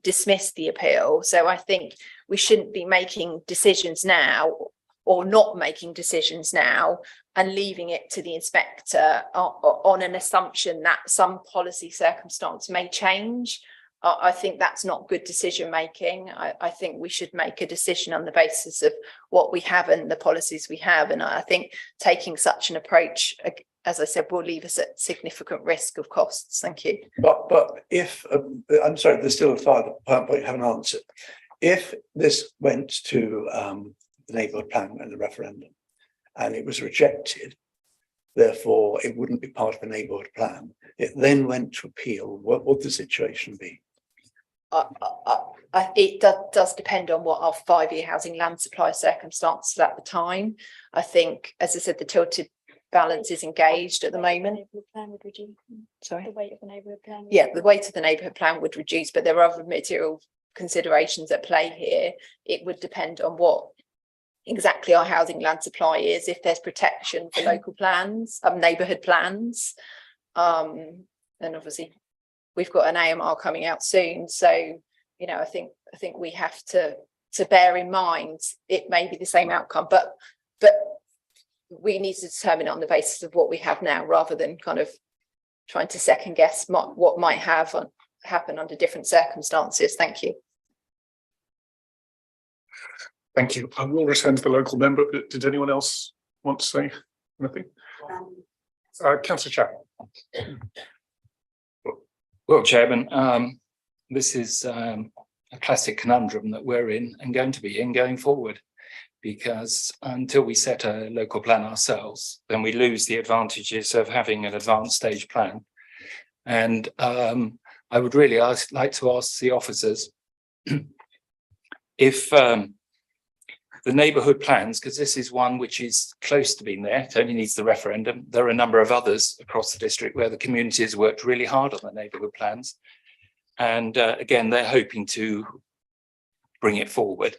B: dismiss the appeal. So I think we shouldn't be making decisions now, or not making decisions now, and leaving it to the inspector on an assumption that some policy circumstance may change. I think that's not good decision making. I think we should make a decision on the basis of what we have and the policies we have. And I think taking such an approach, as I said, will leave us at significant risk of costs. Thank you.
L: But if, I'm sorry, there's still a further point you haven't answered. If this went to the neighbourhood plan and the referendum and it was rejected, therefore it wouldn't be part of a neighbourhood plan, it then went to appeal, what would the situation be?
B: It does depend on what our 5-year housing land supply circumstances at the time. I think, as I said, the tilted balance is engaged at the moment. Sorry?
C: The weight of the neighbourhood plan.
B: Yeah, the weight of the neighbourhood plan would reduce, but there are other material considerations at play here. It would depend on what exactly our housing land supply is, if there's protection for local plans, neighbourhood plans. And obviously we've got an AMR coming out soon. So, you know, I think we have to bear in mind it may be the same outcome, but we need to determine on the basis of what we have now, rather than kind of trying to second guess what might happen under different circumstances. Thank you.
H: Thank you. I will return to the local member, but did anyone else want to say anything? Councillor Chapman.
M: Well, Chairman, this is a classic conundrum that we're in and going to be in going forward, because until we set a local plan ourselves, then we lose the advantages of having an advanced stage plan. And I would really like to ask the officers if the neighbourhood plans, because this is one which is close to being there, it only needs the referendum. There are a number of others across the district where the community has worked really hard on the neighbourhood plans. And again, they're hoping to bring it forward.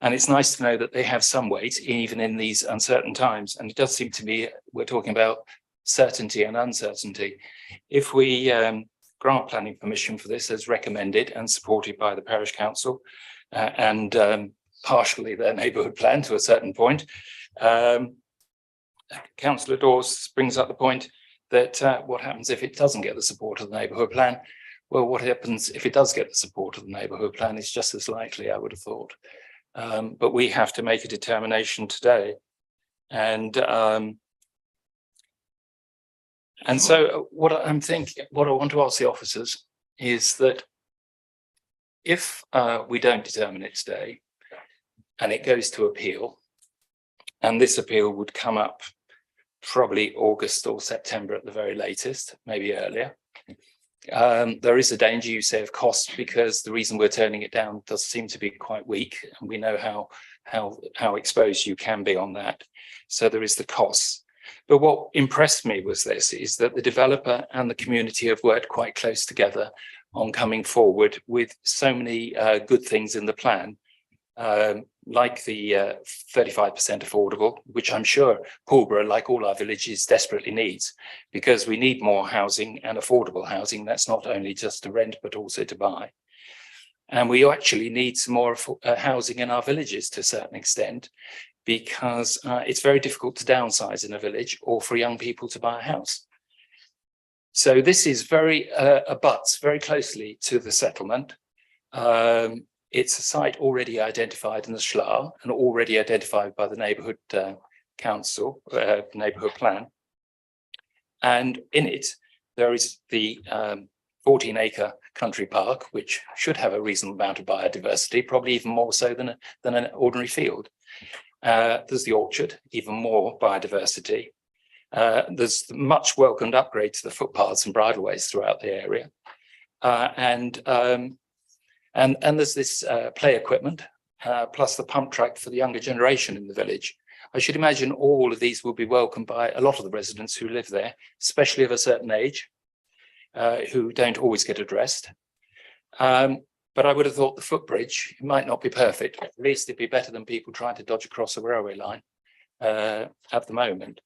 M: And it's nice to know that they have some weight, even in these uncertain times. And it does seem to me we're talking about certainty and uncertainty. If we grant planning permission for this as recommended and supported by the parish council and partially their neighbourhood plan to a certain point, Councillor Dawes brings up the point that what happens if it doesn't get the support of the neighbourhood plan? Well, what happens if it does get the support of the neighbourhood plan is just as likely, I would have thought. But we have to make a determination today. And so what I'm thinking, what I want to ask the officers is that if we don't determine it today and it goes to appeal, and this appeal would come up probably August or September at the very latest, maybe earlier, there is a danger, you say, of costs, because the reason we're turning it down does seem to be quite weak, and we know how exposed you can be on that. So there is the costs. But what impressed me was this, is that the developer and the community have worked quite close together on coming forward with so many good things in the plan, like the 35% affordable, which I'm sure Pulborough, like all our villages, desperately needs, because we need more housing and affordable housing. That's not only just to rent, but also to buy. And we actually need some more housing in our villages to a certain extent, because it's very difficult to downsize in a village or for young people to buy a house. So this is abuts very closely to the settlement. It's a site already identified in the SHLA and already identified by the neighbourhood council, neighbourhood plan. And in it, there is the 14-acre country park, which should have a reasonable amount of biodiversity, probably even more so than an ordinary field. There's the orchard, even more biodiversity. There's much welcomed upgrade to the footpaths and bridleways throughout the area. And there's this play equipment plus the pump track for the younger generation in the village. I should imagine all of these will be welcomed by a lot of the residents who live there, especially of a certain age, who don't always get addressed. But I would have thought the footbridge might not be perfect, but at least it'd be better than people trying to dodge across a railway line at the moment.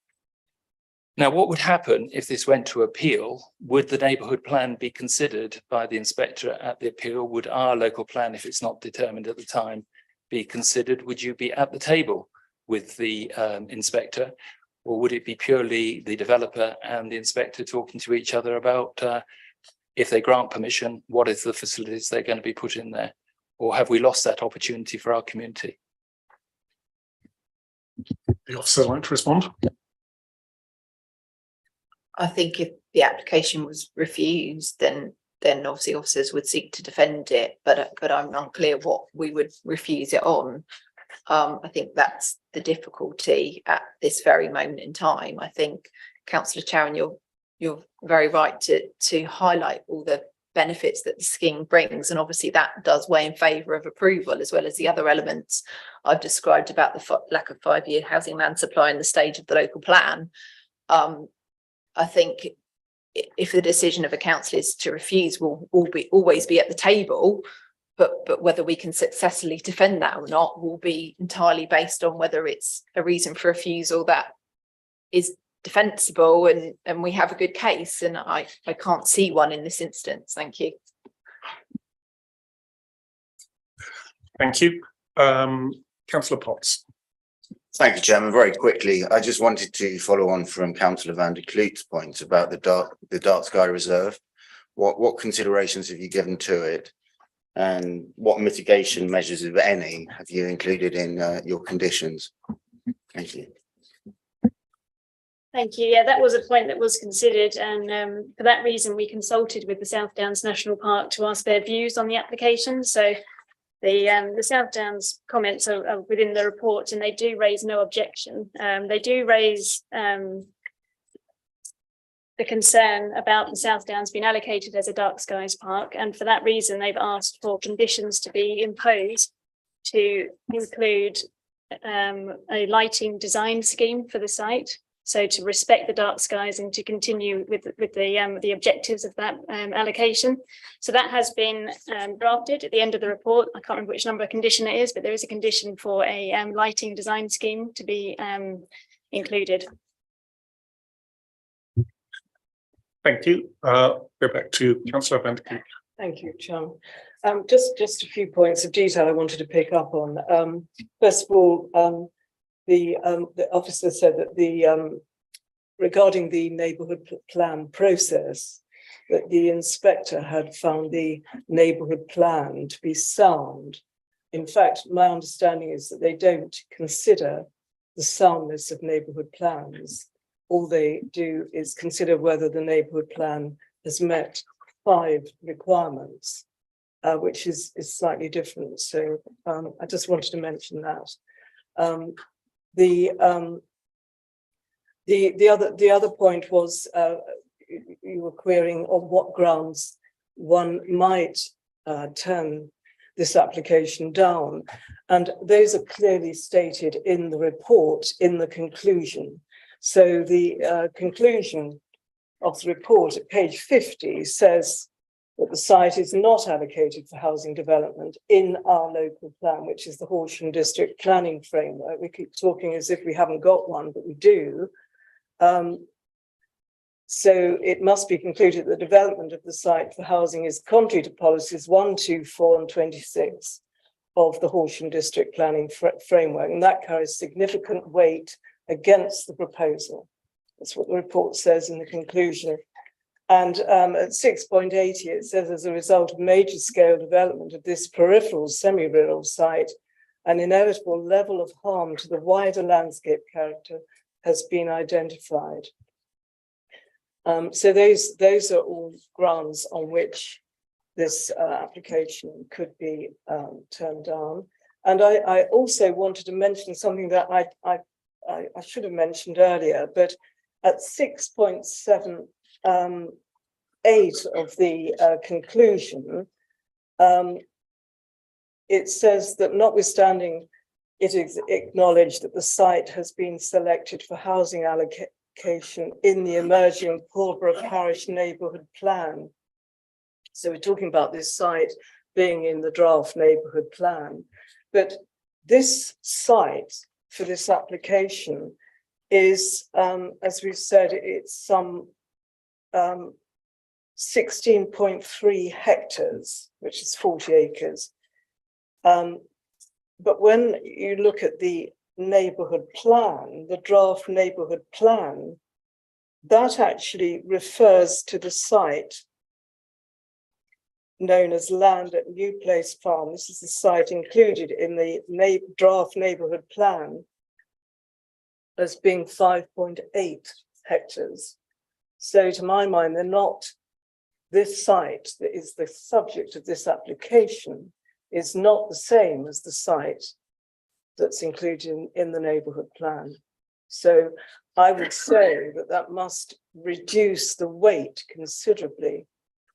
M: Now, what would happen if this went to appeal? Would the neighbourhood plan be considered by the inspector at the appeal? Would our local plan, if it's not determined at the time, be considered? Would you be at the table with the inspector, or would it be purely the developer and the inspector talking to each other about if they grant permission, what is the facilities they're going to be put in there? Or have we lost that opportunity for our community?
H: The officer like to respond?
B: I think if the application was refused, then obviously officers would seek to defend it, but I'm unclear what we would refuse it on. I think that's the difficulty at this very moment in time. I think, Councillor Charon, you're very right to highlight all the benefits that the scheme brings, and obviously that does weigh in favour of approval, as well as the other elements I've described about the lack of 5-year housing land supply and the stage of the local plan. I think if the decision of a council is to refuse, we'll always be at the table, but whether we can successfully defend that or not will be entirely based on whether it's a reason for refusal that is defensible and we have a good case, and I can't see one in this instance. Thank you.
H: Thank you. Councillor Potts.
N: Thank you, Chairman. Very quickly, I just wanted to follow on from Councillor van der Kloot's point about the dark sky reserve. What considerations have you given to it, and what mitigation measures, if any, have you included in your conditions? Thank you.
C: Thank you. Yeah, that was a point that was considered, and for that reason, we consulted with the South Downs National Park to ask their views on the application. So the South Downs comments are within the report, and they do raise no objection. They do raise the concern about the South Downs being allocated as a dark skies park, and for that reason, they've asked for conditions to be imposed to include a lighting design scheme for the site. So to respect the dark skies and to continue with the objectives of that allocation. So that has been drafted at the end of the report. I can't remember which number condition it is, but there is a condition for a lighting design scheme to be included.
H: Thank you. Go back to Councillor van der Kloot.
G: Thank you, Chairman. Just a few points of detail I wanted to pick up on. First of all, the officer said that regarding the neighbourhood plan process, that the inspector had found the neighbourhood plan to be sound. In fact, my understanding is that they don't consider the soundness of neighbourhood plans. All they do is consider whether the neighbourhood plan has met 5 requirements, which is slightly different. So I just wanted to mention that. The other point was you were querying on what grounds one might turn this application down, and those are clearly stated in the report in the conclusion. So the conclusion of the report at page 50 says that the site is not allocated for housing development in our local plan, which is the Horsham District Planning Framework. We keep talking as if we haven't got one, but we do. So it must be concluded that the development of the site for housing is contrary to policies 1, 2, 4 and 26 of the Horsham District Planning Framework, and that carries significant weight against the proposal. That's what the report says in the conclusion. And at 6.80, it says, as a result of major scale development of this peripheral semi-rural site, an inevitable level of harm to the wider landscape character has been identified. So those are all grounds on which this application could be turned down. And I also wanted to mention something that I should have mentioned earlier, but at 6.7 8 of the conclusion, it says that notwithstanding it is acknowledged that the site has been selected for housing allocation in the emerging Pulborough Parish Neighbourhood Plan. So we're talking about this site being in the draft neighbourhood plan, but this site for this application is, as we've said, it's some 16.3 hectares, which is 40 acres. But when you look at the neighbourhood plan, the draft neighbourhood plan, that actually refers to the site known as land at New Place Farm. This is the site included in the draft neighbourhood plan as being 5.8 hectares. So to my mind, they're not, this site that is the subject of this application is not the same as the site that's included in the neighbourhood plan. So I would say that that must reduce the weight considerably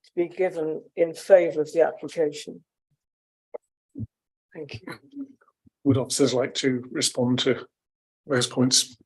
G: to be given in favour of the application. Thank you.
H: Would officers like to respond to those points?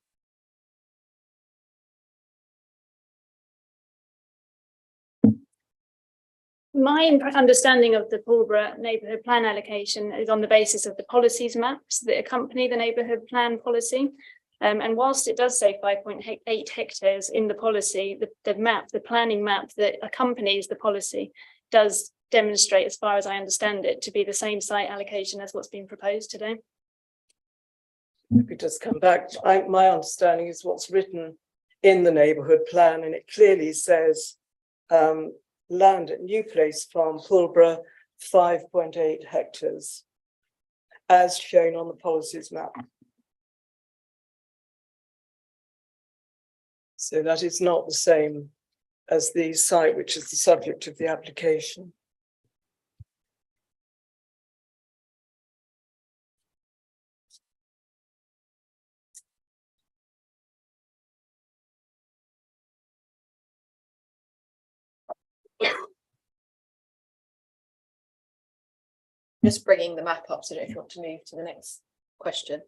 C: My understanding of the Pulborough neighbourhood plan allocation is on the basis of the policies maps that accompany the neighbourhood plan policy. And whilst it does say 5.8 hectares in the policy, the planning map that accompanies the policy does demonstrate, as far as I understand it, to be the same site allocation as what's been proposed today.
G: If we just come back, my understanding is what's written in the neighbourhood plan, and it clearly says land at New Place Farm, Pulborough, 5.8 hectares, as shown on the policies map. So that is not the same as the site which is the subject of the application.
B: Just bringing the map up, so I don't know if you want to move to the next question.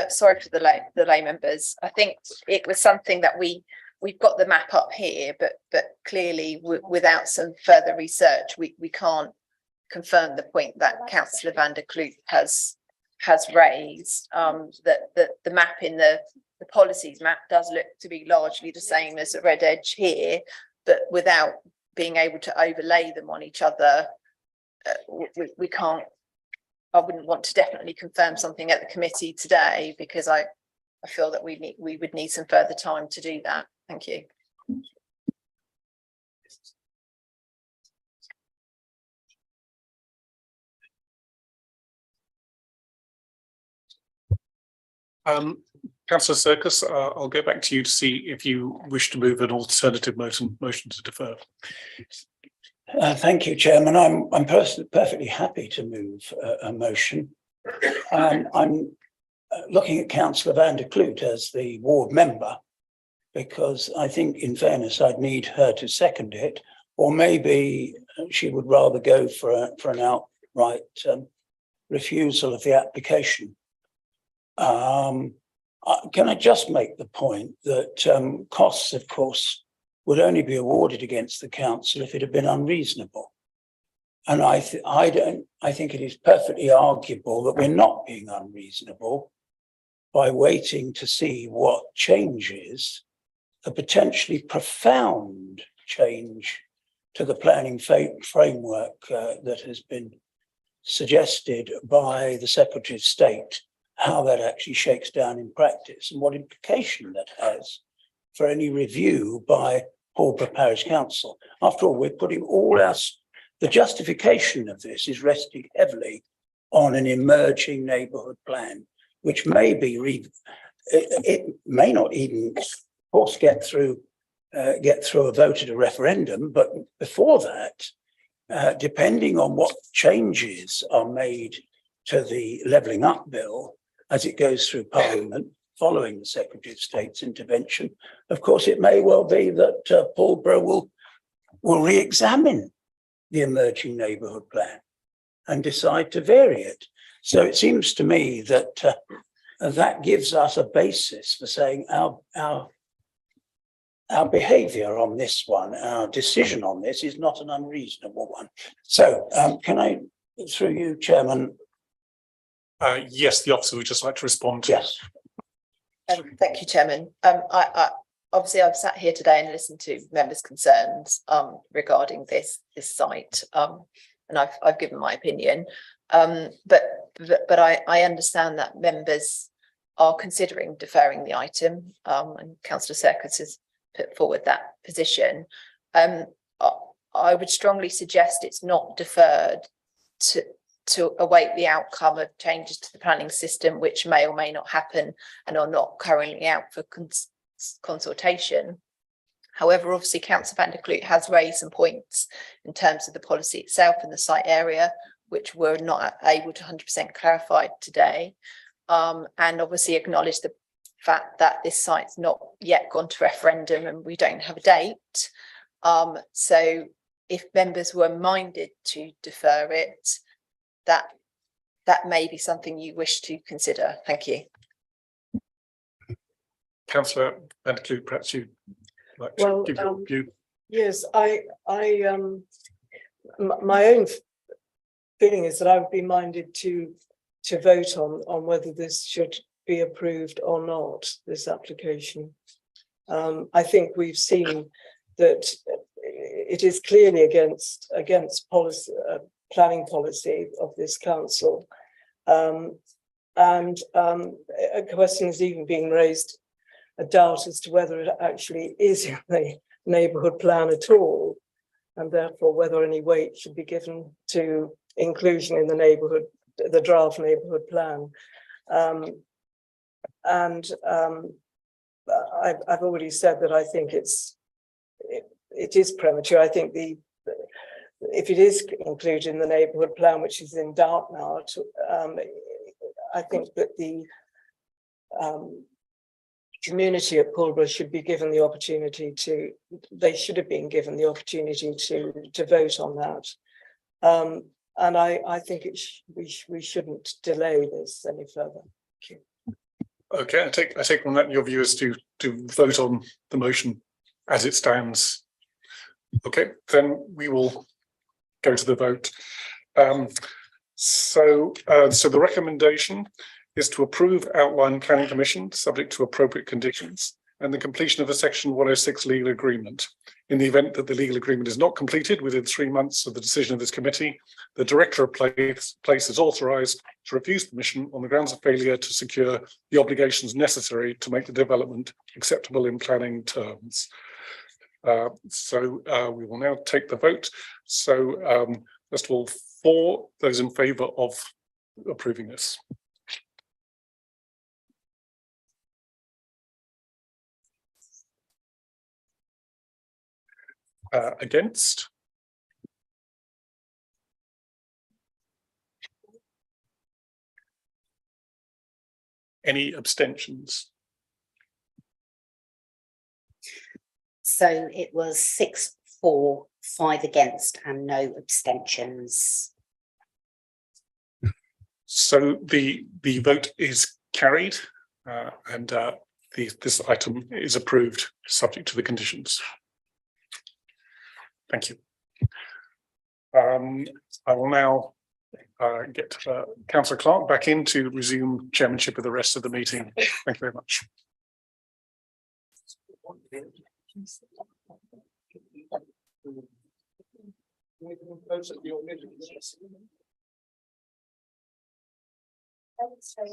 B: Sorry for the lay members. I think it was something that we've got the map up here, but clearly without some further research, we can't confirm the point that Councillor van der Kloot has raised. That the map in the policies map does look to be largely the same as the red edge here, but without being able to overlay them on each other, we can't. I wouldn't want to definitely confirm something at the committee today because I feel that we would need some further time to do that. Thank you.
H: Councillor Circus, I'll go back to you to see if you wish to move an alternative motion to defer.
L: Thank you, Chairman. I'm perfectly happy to move a motion. I'm looking at Councillor van der Kloot as the ward member, because I think, in fairness, I'd need her to second it, or maybe she would rather go for an outright refusal of the application. Can I just make the point that costs, of course, would only be awarded against the council if it had been unreasonable. And I think it is perfectly arguable that we're not being unreasonable by waiting to see what changes, a potentially profound change to the planning framework that has been suggested by the Secretary of State, how that actually shakes down in practice and what implication that has for any review by Horsham Parish Council. After all, we're putting the justification of this is resting heavily on an emerging neighbourhood plan, which may be it may not even, of course, get through a vote at a referendum, but before that, depending on what changes are made to the levelling up bill as it goes through Parliament, following the Secretary of State's intervention, of course, it may well be that Pulborough will re-examine the emerging neighbourhood plan and decide to vary it. So it seems to me that that gives us a basis for saying our behaviour on this one, our decision on this is not an unreasonable one. So can I, through you, Chairman?
H: Yes, the officer would just like to respond.
L: Yes.
B: Thank you, Chairman. Obviously, I've sat here today and listened to members' concerns regarding this site, and I've given my opinion. But I understand that members are considering deferring the item, and Councillor Circus has put forward that position. I would strongly suggest it's not deferred to await the outcome of changes to the planning system, which may or may not happen and are not currently out for consultation. However, obviously, Councillor van der Kloot has raised some points in terms of the policy itself and the site area, which were not able to 100% clarify today, and obviously acknowledge the fact that this site's not yet gone to referendum and we don't have a date. So if members were minded to defer it, that may be something you wish to consider. Thank you.
H: Councillor van der Kloot, perhaps you'd like to give your view.
G: Yes, my own feeling is that I would be minded to vote on whether this should be approved or not, this application. I think we've seen that it is clearly against policy, planning policy of this council, and a question is even being raised, a doubt as to whether it actually is in the neighbourhood plan at all, and therefore whether any weight should be given to inclusion in the draft neighbourhood plan. I've already said that I think it is premature. I think if it is included in the neighbourhood plan, which is in doubt now, I think that community at Pulborough should be given the opportunity to, they should have been given the opportunity to vote on that. And I think we shouldn't delay this any further. Thank you.
H: Okay, I take on that your view is to vote on the motion as it stands. Okay, then we will go to the vote. So the recommendation is to approve outline planning permission subject to appropriate conditions and the completion of a section 106 legal agreement. In the event that the legal agreement is not completed within 3 months of the decision of this committee, the director of place is authorised to refuse permission on the grounds of failure to secure the obligations necessary to make the development acceptable in planning terms. We will now take the vote. So first of all, for those in favour of approving this. Against? Any abstentions?
E: So it was 6 for, 5 against and no abstentions.
H: So the vote is carried and this item is approved subject to the conditions. Thank you. I will now get Councillor Clark back in to resume chairmanship of the rest of the meeting. Thank you very much.
J: I'm sorry.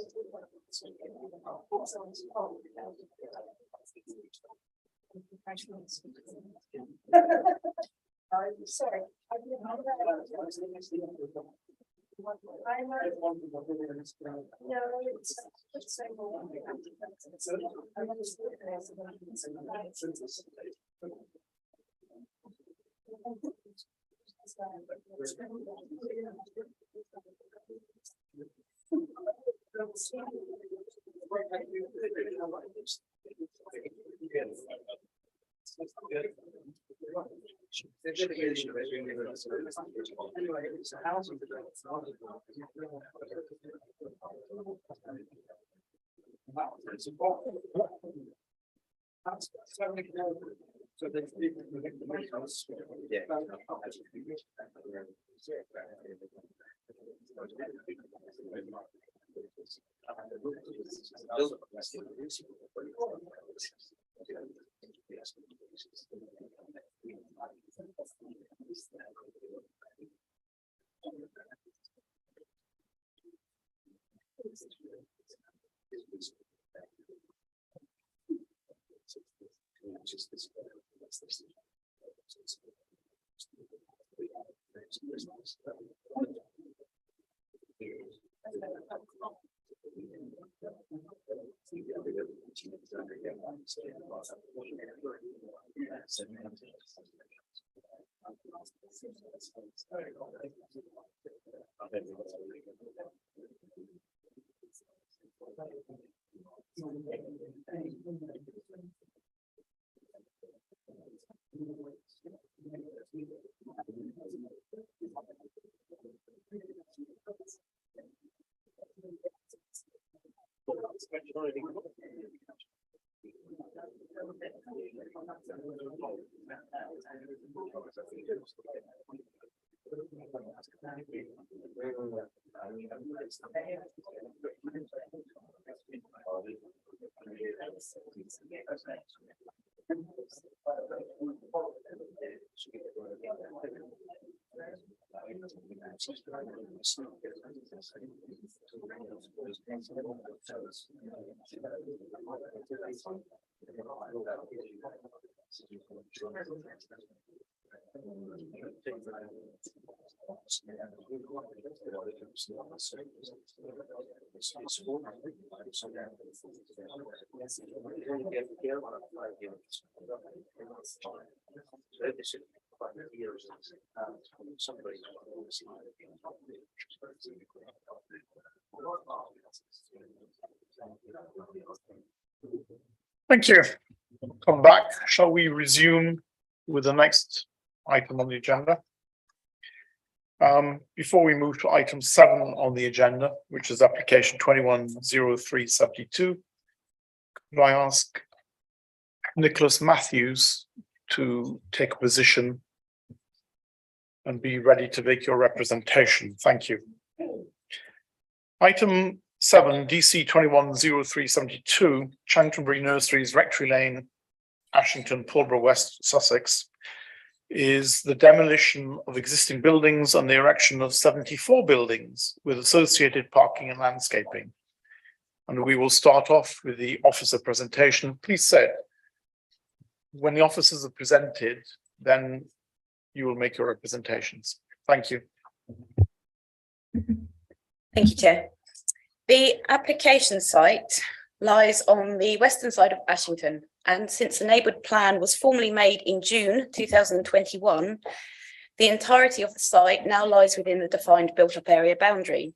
A: Thank you. Come back. Shall we resume with the next item on the agenda? Before we move to item 7 on the agenda, which is application 210372, could I ask Nicholas Matthews to take a position and be ready to make your representation? Thank you. Item 7, DC 210372, Chanctonbury Nurseries, Rectory Lane, Ashington, Pulborough West, Sussex, is the demolition of existing buildings and the erection of 74 buildings with associated parking and landscaping. And we will start off with the officer presentation. Please say, when the officers are presented, then you will make your representations. Thank you.
O: Thank you, Chair. The application site lies on the western side of Ashington, and since the neighbourhood plan was formally made in June 2021, the entirety of the site now lies within the defined built-up area boundary.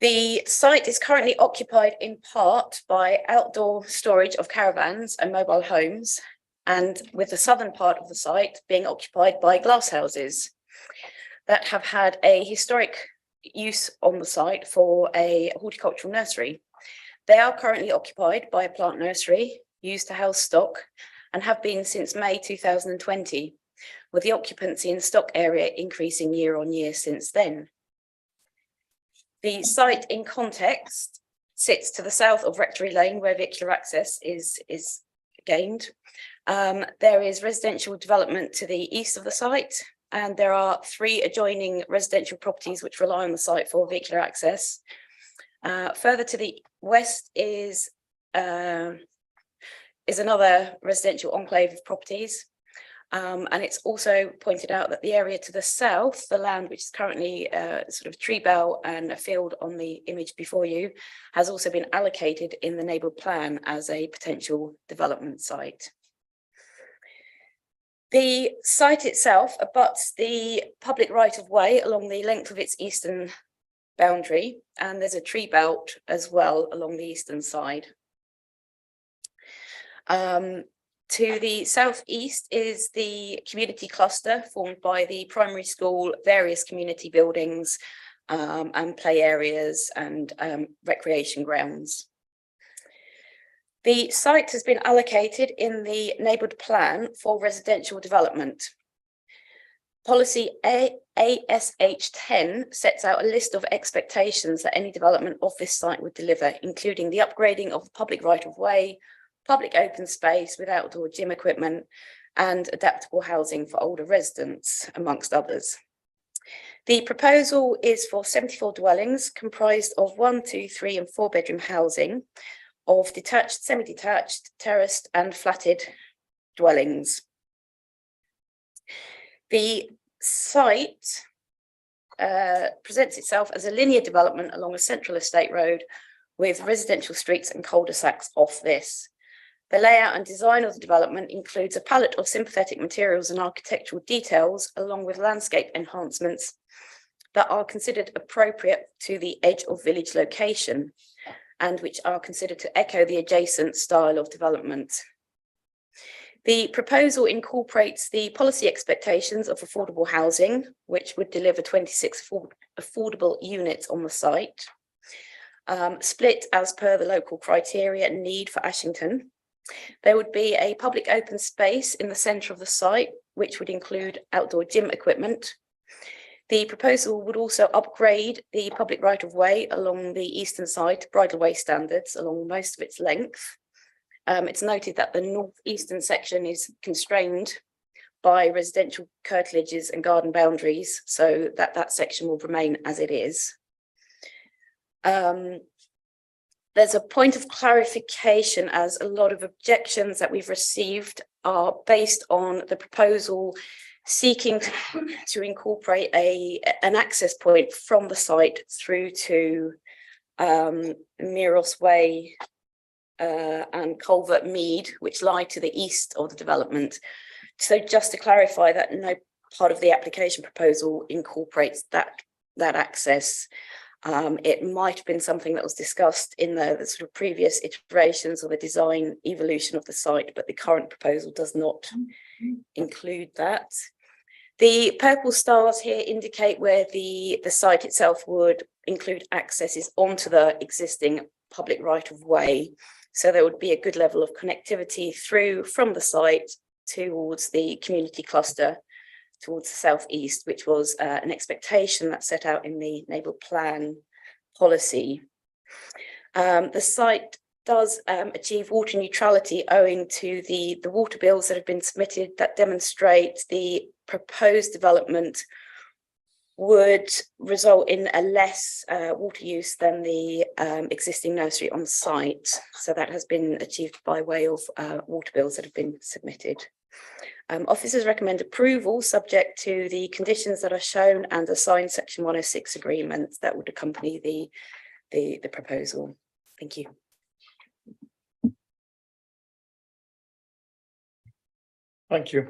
O: The site is currently occupied in part by outdoor storage of caravans and mobile homes, and with the southern part of the site being occupied by glass houses that have had a historic use on the site for a horticultural nursery. They are currently occupied by a plant nursery used to house stock and have been since May 2020, with the occupancy in stock area increasing year on year since then. The site in context sits to the south of Rectory Lane, where vehicular access is gained. There is residential development to the east of the site, and there are 3 adjoining residential properties which rely on the site for vehicular access. Further to the west is another residential enclave of properties. And it's also pointed out that the area to the south, the land which is currently sort of tree belt and a field on the image before you, has also been allocated in the neighbourhood plan as a potential development site. The site itself abuts the public right-of-way along the length of its eastern boundary, and there's a tree belt as well along the eastern side. To the southeast is the community cluster formed by the primary school, various community buildings, and play areas and recreation grounds. The site has been allocated in the neighbourhood plan for residential development. Policy ASH 10 sets out a list of expectations that any development of this site would deliver, including the upgrading of the public right-of-way, public open space with outdoor gym equipment, and adaptable housing for older residents, amongst others. The proposal is for 74 dwellings comprised of 1, 2, 3 and 4 bedroom housing of detached, semi-detached, terraced and flatted dwellings. The site presents itself as a linear development along a central estate road with residential streets and cul-de-sacs off this. The layout and design of the development includes a palette of sympathetic materials and architectural details, along with landscape enhancements that are considered appropriate to the edge of village location and which are considered to echo the adjacent style of development. The proposal incorporates the policy expectations of affordable housing, which would deliver 26 affordable units on the site, split as per the local criteria and need for Ashington. There would be a public open space in the centre of the site, which would include outdoor gym equipment. The proposal would also upgrade the public right-of-way along the eastern side to bridleway standards along most of its length. It's noted that the northeastern section is constrained by residential curtilages and garden boundaries, so that section will remain as it is. There's a point of clarification, as a lot of objections that we've received are based on the proposal seeking to incorporate an access point from the site through to Miros Way and Culvert Mead, which lie to the east of the development. So just to clarify that no part of the application proposal incorporates that access. It might have been something that was discussed in the sort of previous iterations of the design evolution of the site, but the current proposal does not include that. The purple stars here indicate where the site itself would include accesses onto the existing public right of way. So there would be a good level of connectivity through from the site towards the community cluster towards the southeast, which was an expectation that's set out in the neighbourhood plan policy. The site does achieve water neutrality owing to the water bills that have been submitted that demonstrate the proposed development would result in a less water use than the existing nursery on site. So that has been achieved by way of water bills that have been submitted. Officers recommend approval subject to the conditions that are shown and the signed section 106 agreements that would accompany the proposal. Thank you.
A: Thank you.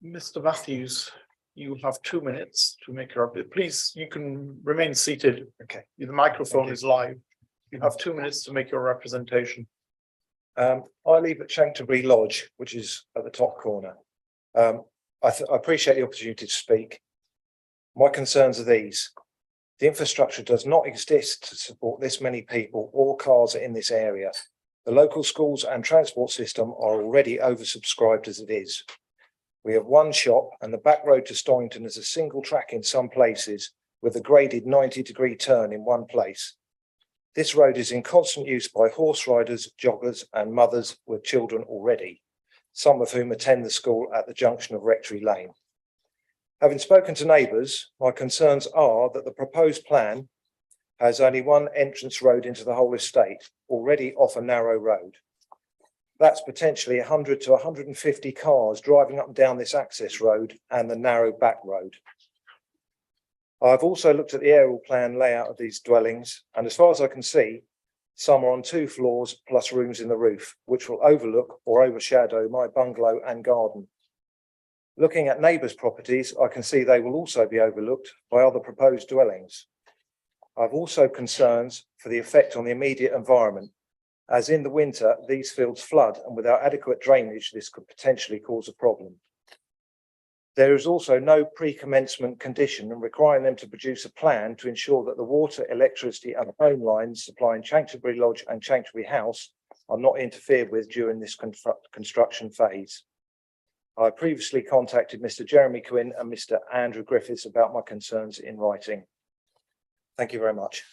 A: Mr. Matthews, you have 2 minutes to make your, please, you can remain seated.
P: Okay.
A: The microphone is live. You have 2 minutes to make your representation.
P: I live at Chanctonbury Lodge, which is at the top corner. I appreciate the opportunity to speak. My concerns are these. The infrastructure does not exist to support this many people or cars in this area. The local schools and transport system are already oversubscribed as it is. We have one shop and the back road to Storrington is a single track in some places with a graded 90-degree turn in one place. This road is in constant use by horse riders, joggers and mothers with children already, some of whom attend the school at the junction of Rectory Lane. Having spoken to neighbours, my concerns are that the proposed plan has only one entrance road into the whole estate, already off a narrow road. That's potentially 100 to 150 cars driving up and down this access road and the narrow back road. I've also looked at the aerial plan layout of these dwellings, and as far as I can see, some are on 2 floors plus rooms in the roof, which will overlook or overshadow my bungalow and garden. Looking at neighbours' properties, I can see they will also be overlooked by other proposed dwellings. I've also concerns for the effect on the immediate environment, as in the winter, these fields flood, and without adequate drainage, this could potentially cause a problem. There is also no pre-commencement condition requiring them to produce a plan to ensure that the water, electricity and phone lines supplying Chanctonbury Lodge and Chanctonbury House are not interfered with during this construction phase. I previously contacted Mr. Jeremy Quinn and Mr. Andrew Griffiths about my concerns in writing. Thank you very much.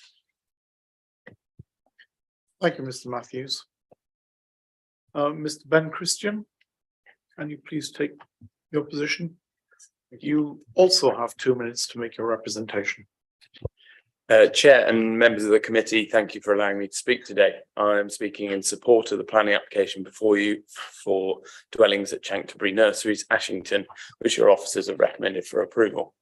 A: Thank you, Mr. Matthews. Mr. Ben Christian, can you please take your position? You also have 2 minutes to make your representation.
Q: Chair and members of the committee, thank you for allowing me to speak today. I am speaking in support of the planning application before you for dwellings at Chanctonbury Nurseries, Ashington, which your officers have recommended for approval.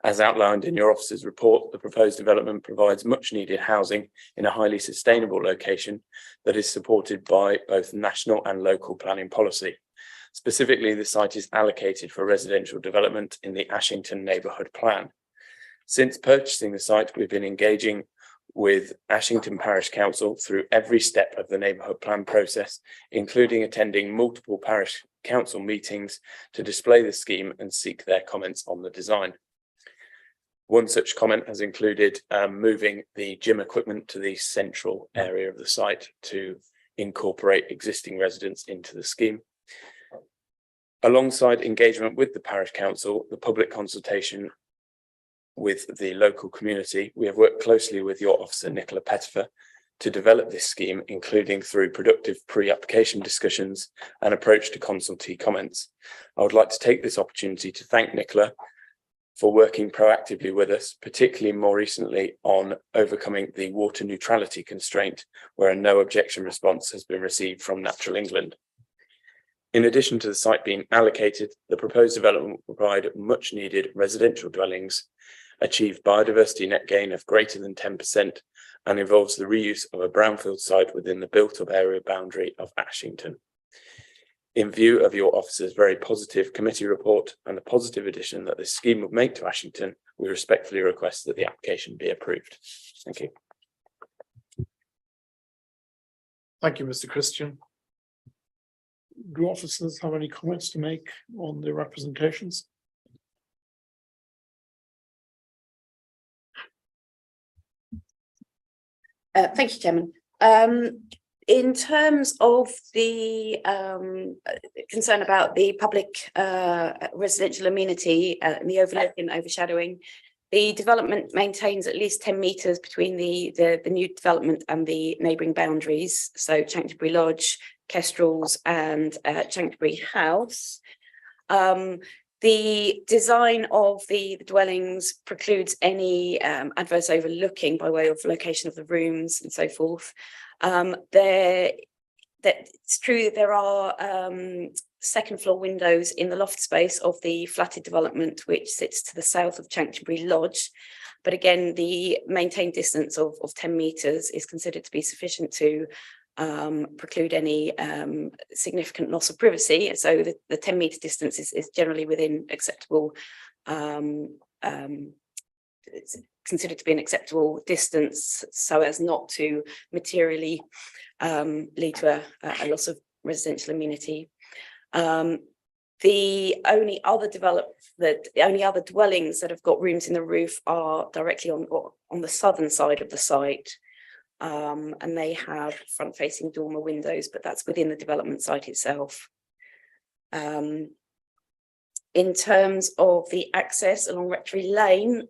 Q: As outlined in your officer's report, the proposed development provides much needed housing in a highly sustainable location that is supported by both national and local planning policy. Specifically, the site is allocated for residential development in the Ashington Neighbourhood Plan. Since purchasing the site, we've been engaging with Ashington Parish Council through every step of the neighbourhood plan process, including attending multiple parish council meetings to display the scheme and seek their comments on the design. One such comment has included moving the gym equipment to the central area of the site to incorporate existing residents into the scheme. Alongside engagement with the parish council, the public consultation with the local community, we have worked closely with your officer, Nicola Pettifer, to develop this scheme, including through productive pre-application discussions and approach to consultee comments. I would like to take this opportunity to thank Nicola for working proactively with us, particularly more recently on overcoming the water neutrality constraint, where a no objection response has been received from Natural England. In addition to the site being allocated, the proposed development will provide much needed residential dwellings, achieve biodiversity net gain of greater than 10%, and involves the reuse of a brownfield site within the built-up area boundary of Ashington. In view of your officer's very positive committee report and the positive addition that this scheme would make to Ashington, we respectfully request that the application be approved. Thank you.
A: Thank you, Mr. Christian. Do officers have any comments to make on the representations?
O: Thank you, Chairman. In terms of the concern about the public residential amenity and the overlook and overshadowing, the development maintains at least 10 metres between the new development and the neighbouring boundaries. So Chanctonbury Lodge, Kestrels and Chanctonbury House. The design of the dwellings precludes any adverse overlooking by way of location of the rooms and so forth. It's true that there are second floor windows in the loft space of the flatted development, which sits to the south of Chanctonbury Lodge. But again, the maintained distance of 10 metres is considered to be sufficient to preclude any significant loss of privacy. So the 10-metre distance is generally within acceptable, it's considered to be an acceptable distance so as not to materially lead to a loss of residential amenity. The only other dwellings that have got rooms in the roof are directly on the southern side of the site. And they have front-facing dormer windows, but that's within the development site itself. In terms of the access along Rectory Lane,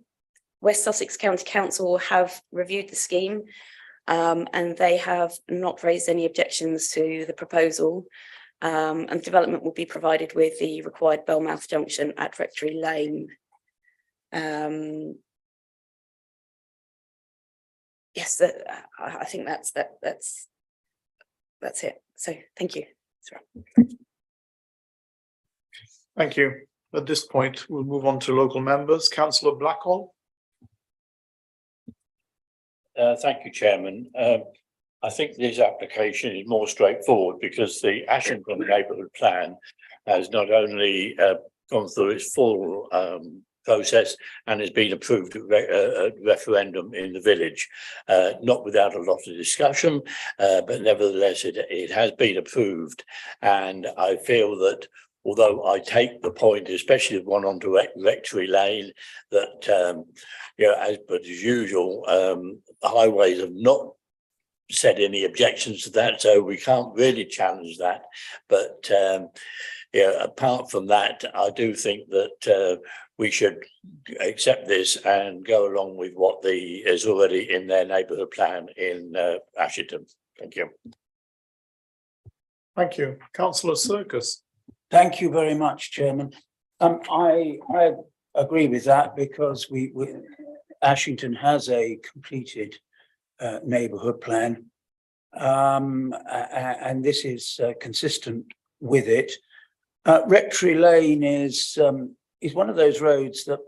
O: West Sussex County Council have reviewed the scheme and they have not raised any objections to the proposal. And development will be provided with the required Bellmouth junction at Rectory Lane. Yes, I think that's it. So thank you.
A: Thank you. At this point, we'll move on to local members. Councillor Blackwell.
F: Thank you, Chairman. I think this application is more straightforward because the Ashington neighbourhood plan has not only gone through its full process and has been approved at referendum in the village, not without a lot of discussion, but nevertheless it has been approved. And I feel that although I take the point, especially the one onto Rectory Lane, that as usual, highways have not said any objections to that, so we can't really challenge that. But apart from that, I do think that we should accept this and go along with what is already in their neighbourhood plan in Ashington. Thank you.
A: Thank you. Councillor Circus.
L: Thank you very much, Chairman. I agree with that because Ashington has a completed neighbourhood plan, and this is consistent with it. Rectory Lane is one of those roads that,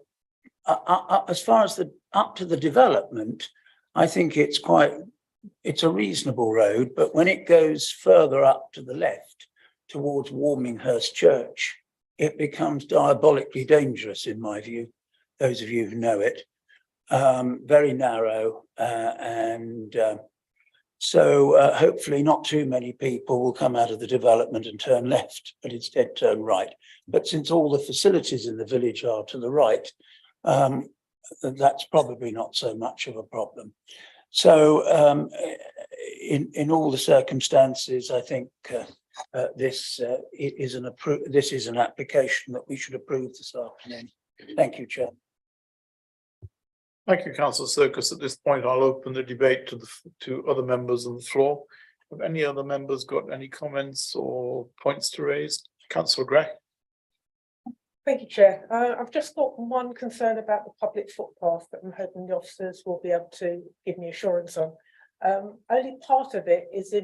L: as far as up to the development, I think it's a reasonable road. But when it goes further up to the left towards Warminghurst Church, it becomes diabolically dangerous, in my view. Those of you who know it, very narrow, and so hopefully not too many people will come out of the development and turn left, but instead turn right. But since all the facilities in the village are to the right, that's probably not so much of a problem. So in all the circumstances, I think this is an application that we should approve this afternoon. Thank you, Chair.
A: Thank you, Councillor Circus. At this point, I'll open the debate to other members on the floor. Have any other members got any comments or points to raise? Councillor Gregg.
R: Thank you, Chair. I've just got one concern about the public footpath that I'm hoping the officers will be able to give me assurance on. Only part of it is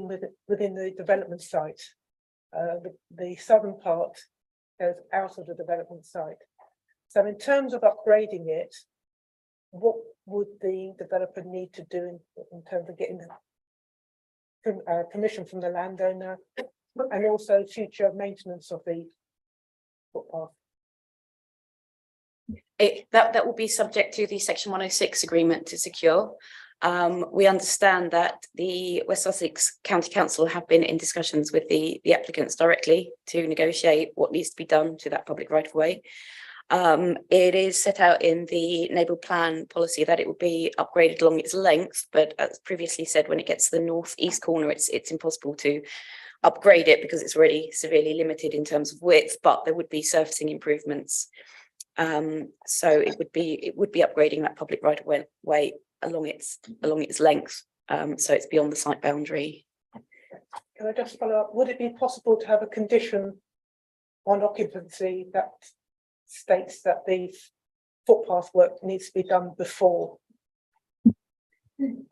R: within the development site. The southern part goes out of the development site. So in terms of upgrading it, what would the developer need to do in terms of getting permission from the landowner and also future maintenance of the footpath.
O: That will be subject to the section 106 agreement to secure. We understand that the West Sussex County Council have been in discussions with the applicants directly to negotiate what needs to be done to that public right of way. It is set out in the neighbourhood plan policy that it will be upgraded along its length, but as previously said, when it gets to the northeast corner, it's impossible to upgrade it because it's already severely limited in terms of width, but there would be surfacing improvements. So it would be upgrading that public right of way along its length. So it's beyond the site boundary.
R: Can I just follow up? Would it be possible to have a condition on occupancy that states that the footpath work needs to be done before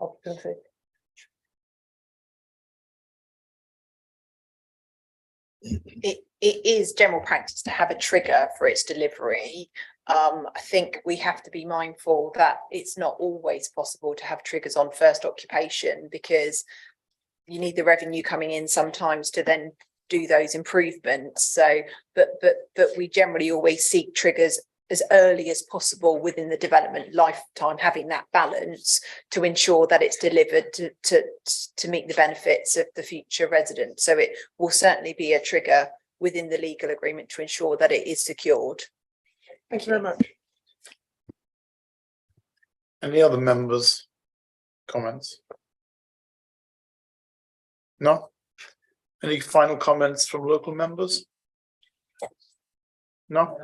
R: occupancy?
B: It is general practice to have a trigger for its delivery. I think we have to be mindful that it's not always possible to have triggers on first occupation because you need the revenue coming in sometimes to then do those improvements. So, but we generally always seek triggers as early as possible within the development lifetime, having that balance to ensure that it's delivered to meet the benefits of the future residents. So it will certainly be a trigger within the legal agreement to ensure that it is secured.
R: Thank you very much.
A: Any other members' comments? No? Any final comments from local members? No?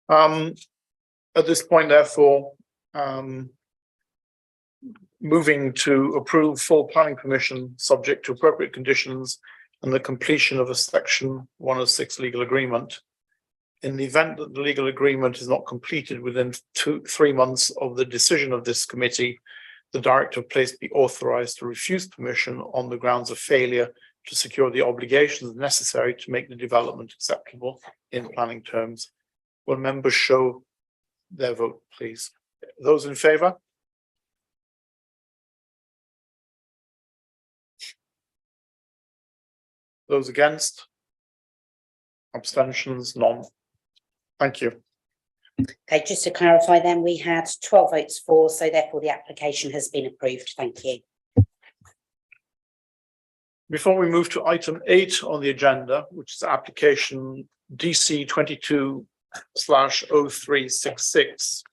A: At this point, therefore, moving to approve full planning permission subject to appropriate conditions and the completion of a section 106 legal agreement. In the event that the legal agreement is not completed within 3 months of the decision of this committee, the director of place be authorized to refuse permission on the grounds of failure to secure the obligations necessary to make the development acceptable in planning terms. Will members show their vote, please? Those in favour? Those against? Abstentions? None. Thank you.
E: Okay, just to clarify then, we had 12 votes for, so therefore the application has been approved. Thank you.
A: Before we move to item 8 on the agenda, which is application DC 22/0366,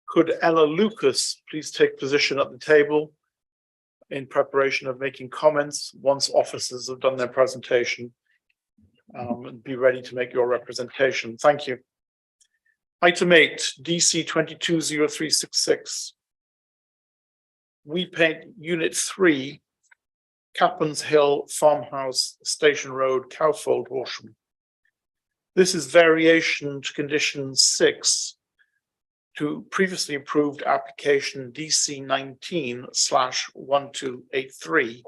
A: could Ella Lucas please take position at the table in preparation of making comments once officers have done their presentation, and be ready to make your representation. Thank you. Item 8, DC 22/0366. We paint Unit 3, Capons Hill Farmhouse, Station Road, Cowfold, Horsham. This is variation to condition 6 to previously approved application DC 19/1283,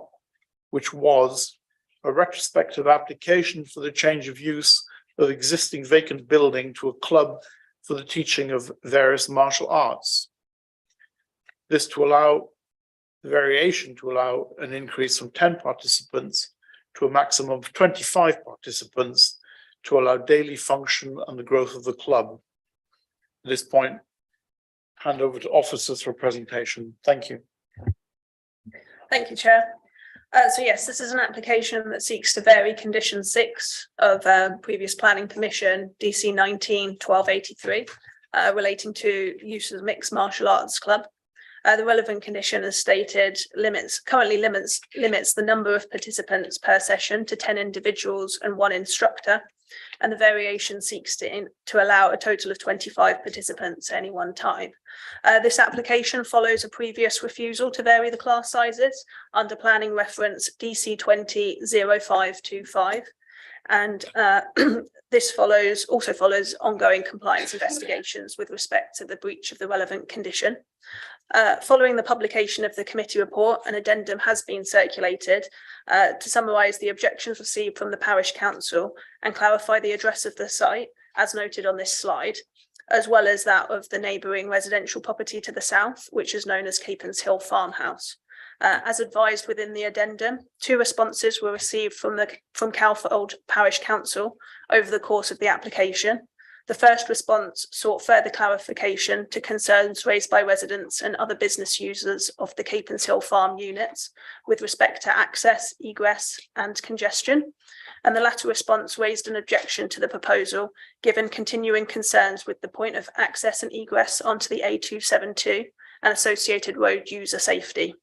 A: which was a retrospective application for the change of use of existing vacant building to a club for the teaching of various martial arts. This to allow the variation to allow an increase from 10 participants to a maximum of 25 participants to allow daily function and the growth of the club. At this point, hand over to officers for presentation. Thank you.
S: Thank you, Chair. So yes, this is an application that seeks to vary condition 6 of previous planning permission DC 19/1283 relating to use of mixed martial arts club. The relevant condition, as stated, currently limits the number of participants per session to 10 individuals and 1 instructor, and the variation seeks to allow a total of 25 participants at any one time. This application follows a previous refusal to vary the class sizes under planning reference DC 20/0525, and this also follows ongoing compliance investigations with respect to the breach of the relevant condition. Following the publication of the committee report, an addendum has been circulated to summarise the objections received from the parish council and clarify the address of the site, as noted on this slide, as well as that of the neighbouring residential property to the south, which is known as Capons Hill Farmhouse. As advised within the addendum, 2 responses were received from Calfold Parish Council over the course of the application. The first response sought further clarification to concerns raised by residents and other business users of the Caponshill Farm units with respect to access, egress and congestion. And the latter response raised an objection to the proposal, given continuing concerns with the point of access and egress onto the A272 and associated road user safety.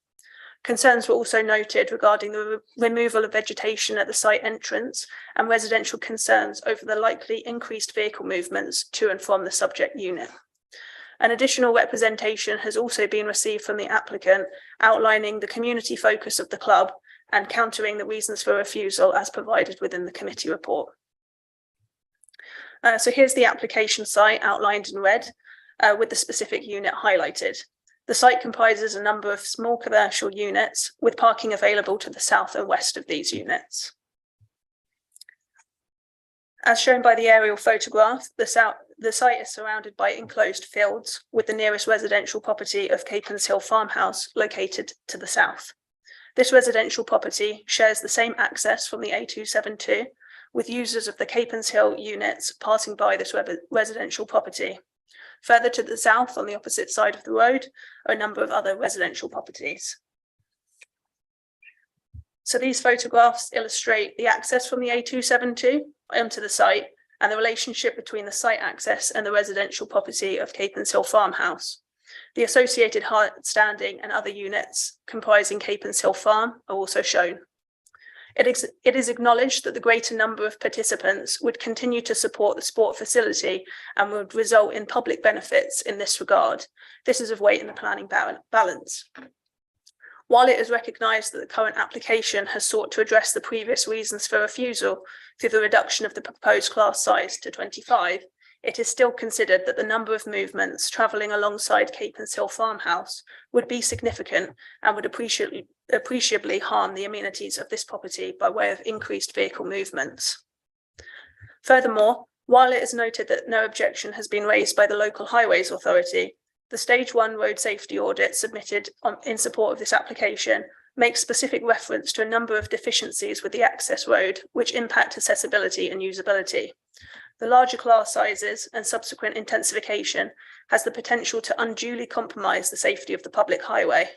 S: Concerns were also noted regarding the removal of vegetation at the site entrance and residential concerns over the likely increased vehicle movements to and from the subject unit. An additional representation has also been received from the applicant outlining the community focus of the club and countering the reasons for refusal as provided within the committee report. So here's the application site outlined in red with the specific unit highlighted. The site comprises a number of small commercial units with parking available to the south and west of these units. As shown by the aerial photograph, the site is surrounded by enclosed fields, with the nearest residential property of Caponshill Farmhouse located to the south. This residential property shares the same access from the A272, with users of the Caponshill units passing by this residential property. Further to the south, on the opposite side of the road, are a number of other residential properties. So these photographs illustrate the access from the A272 onto the site and the relationship between the site access and the residential property of Caponshill Farmhouse. The associated hard-standing and other units comprising Caponshill Farm are also shown. It is acknowledged that the greater number of participants would continue to support the sport facility and would result in public benefits in this regard. This is of weight in the planning balance. While it is recognised that the current application has sought to address the previous reasons for refusal through the reduction of the proposed class size to 25, it is still considered that the number of movements travelling alongside Caponshill Farmhouse would be significant and would appreciably harm the amenities of this property by way of increased vehicle movements. Furthermore, while it is noted that no objection has been raised by the local highways authority, the Stage 1 road safety audit submitted in support of this application makes specific reference to a number of deficiencies with the access road which impact accessibility and usability. The larger class sizes and subsequent intensification has the potential to unduly compromise the safety of the public highway.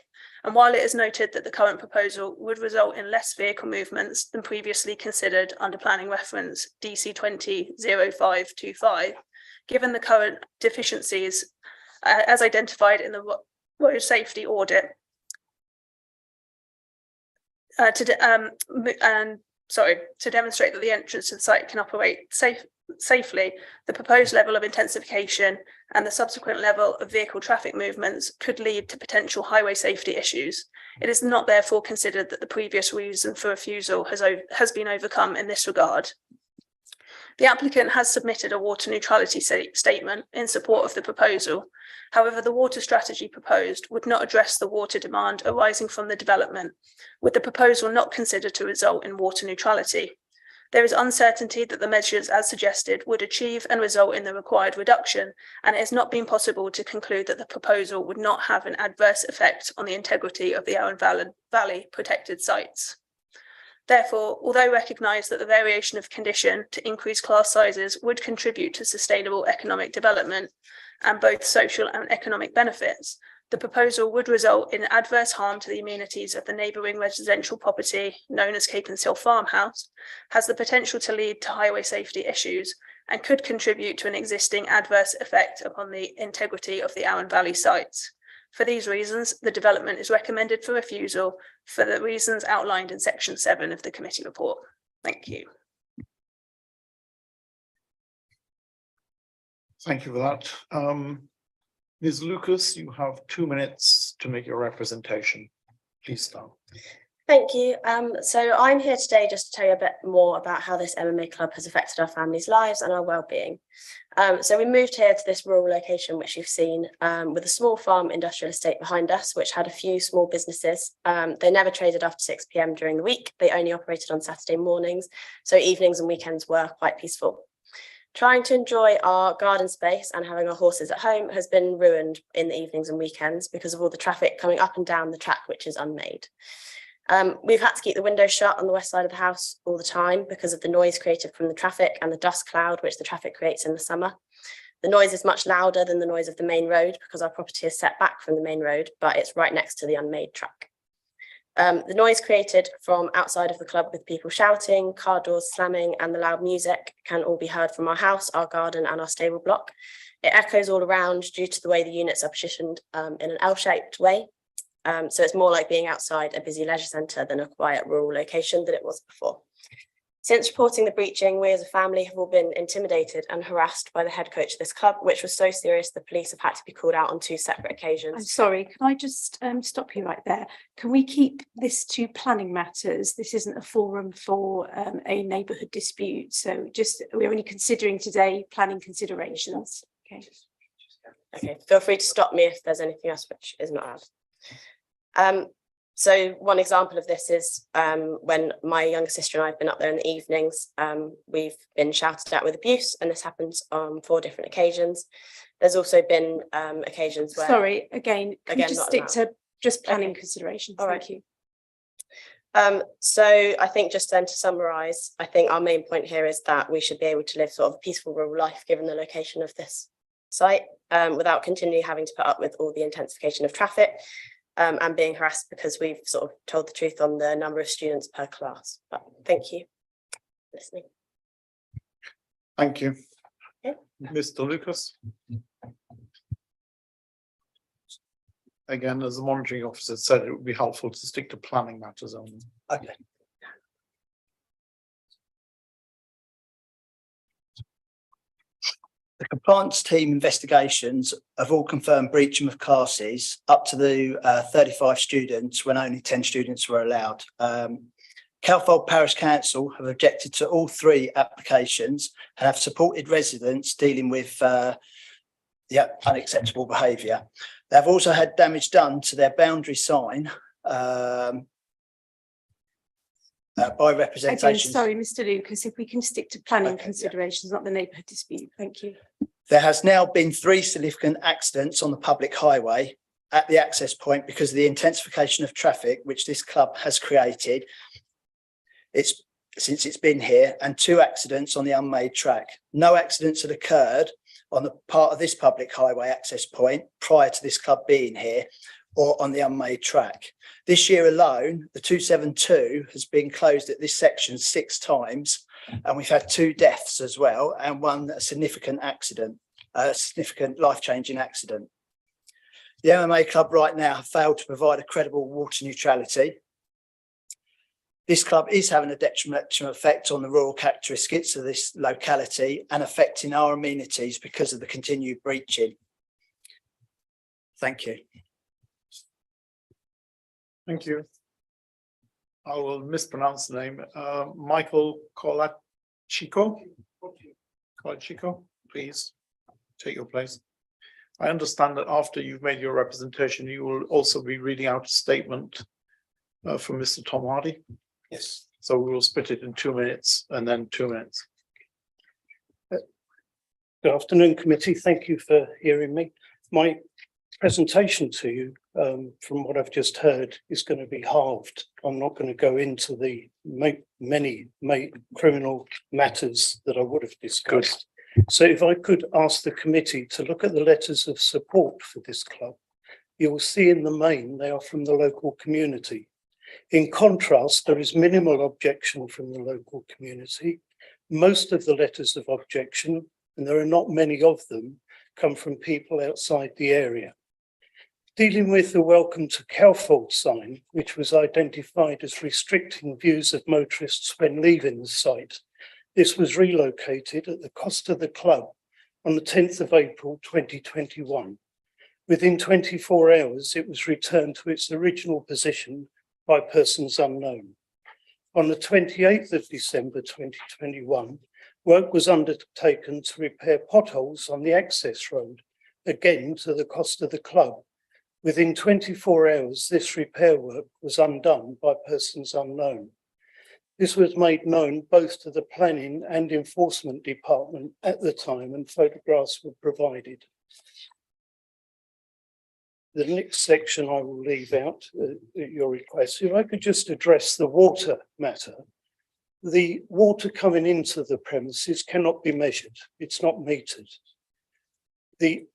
S: And while it is noted that the current proposal would result in less vehicle movements than previously considered under planning reference DC 20-0525, given the current deficiencies as identified in the road safety audit, to demonstrate that the entrance to the site can operate safely, the proposed level of intensification and the subsequent level of vehicle traffic movements could lead to potential highway safety issues. It is not therefore considered that the previous reason for refusal has been overcome in this regard. The applicant has submitted a water neutrality statement in support of the proposal. However, the water strategy proposed would not address the water demand arising from the development, with the proposal not considered to result in water neutrality. There is uncertainty that the measures as suggested would achieve and result in the required reduction, and it has not been possible to conclude that the proposal would not have an adverse effect on the integrity of the Arun Valley protected sites. Therefore, although recognised that the variation of condition to increase class sizes would contribute to sustainable economic development and both social and economic benefits, the proposal would result in adverse harm to the amenities of the neighbouring residential property known as Caponshill Farmhouse, has the potential to lead to highway safety issues, and could contribute to an existing adverse effect upon the integrity of the Arun Valley sites. For these reasons, the development is recommended for refusal for the reasons outlined in section 7 of the committee report. Thank you.
A: Thank you for that. Ms. Lucas, you have 2 minutes to make your representation. Please start.
T: Thank you. So I'm here today just to tell you a bit more about how this MMA club has affected our families' lives and our well-being. So we moved here to this rural location, which you've seen, with a small farm industrial estate behind us, which had a few small businesses. They never traded after 6 p.m. during the week. They only operated on Saturday mornings. So evenings and weekends were quite peaceful. Trying to enjoy our garden space and having our horses at home has been ruined in the evenings and weekends because of all the traffic coming up and down the track, which is unmade. We've had to keep the windows shut on the west side of the house all the time because of the noise created from the traffic and the dust cloud which the traffic creates in the summer. The noise is much louder than the noise of the main road because our property is set back from the main road, but it's right next to the unmade track. The noise created from outside of the club with people shouting, car doors slamming, and the loud music can all be heard from our house, our garden, and our stable block. It echoes all around due to the way the units are positioned in an L-shaped way. So it's more like being outside a busy leisure centre than a quiet rural location than it was before. Since reporting the breaching, we as a family have all been intimidated and harassed by the head coach of this club, which was so serious the police have had to be called out on 2 separate occasions.
U: I'm sorry, can I just stop you right there? Can we keep this to planning matters? This isn't a forum for a neighbourhood dispute. So we're only considering today planning considerations. Okay.
T: Okay, feel free to stop me if there's anything else which is not allowed. So one example of this is when my younger sister and I have been up there in the evenings, we've been shouted at with abuse, and this happens on 4 different occasions. There's also been occasions where...
U: Sorry, again, can you just stick to just planning considerations?
T: All
U: Thank
T: right.
U: you.
T: So I think just then to summarise, I think our main point here is that we should be able to live sort of a peaceful rural life given the location of this site without continually having to put up with all the intensification of traffic. And being harassed because we've sort of told the truth on the number of students per class. But thank you for listening.
A: Thank you.
T: Okay.
A: Mr. Lucas. Again, as the monitoring officer said, it would be helpful to stick to planning matters only.
L: Okay. The compliance team investigations have all confirmed breaching of classes up to the 35 students when only 10 students were allowed. Calfold Parish Council have objected to all 3 applications and have supported residents dealing with the unacceptable behaviour. They have also had damage done to their boundary sign by representation.
U: Again, sorry, Mr. Lucas, if we can stick to planning considerations, not the neighbourhood dispute. Thank you.
L: There has now been 3 significant accidents on the public highway at the access point because of the intensification of traffic which this club has created since it's been here, and 2 accidents on the unmade track. No accidents had occurred on the part of this public highway access point prior to this club being here or on the unmade track. This year alone, the 272 has been closed at this section 6 times, and we've had 2 deaths as well, and 1 significant accident, a significant life-changing accident. The MMA club right now have failed to provide a credible water neutrality. This club is having a detrimental effect on the rural characteristics of this locality and affecting our amenities because of the continued breaching. Thank you.
A: Thank you. I will mispronounce the name. Michael Colachico, please take your place. I understand that after you've made your representation, you will also be reading out a statement from Mr. Tom Hardy.
L: Yes.
A: So we will split it in 2 minutes and then 2 minutes.
V: Good afternoon, committee. Thank you for hearing me. My presentation to you, from what I've just heard, is going to be halved. I'm not going to go into the many criminal matters that I would have discussed. So if I could ask the committee to look at the letters of support for this club, you will see in the main they are from the local community. In contrast, there is minimal objection from the local community. Most of the letters of objection, and there are not many of them, come from people outside the area. Dealing with the Welcome to Calfold sign, which was identified as restricting views of motorists when leaving the site, this was relocated at the cost of the club on the 10th of April 2021. Within 24 hours, it was returned to its original position by persons unknown. On the 28th of December 2021, work was undertaken to repair potholes on the access road, again to the cost of the club. Within 24 hours, this repair work was undone by persons unknown. This was made known both to the planning and enforcement department at the time, and photographs were provided. The next section I will leave out at your request. If I could just address the water matter. The water coming into the premises cannot be measured. It's not metered. The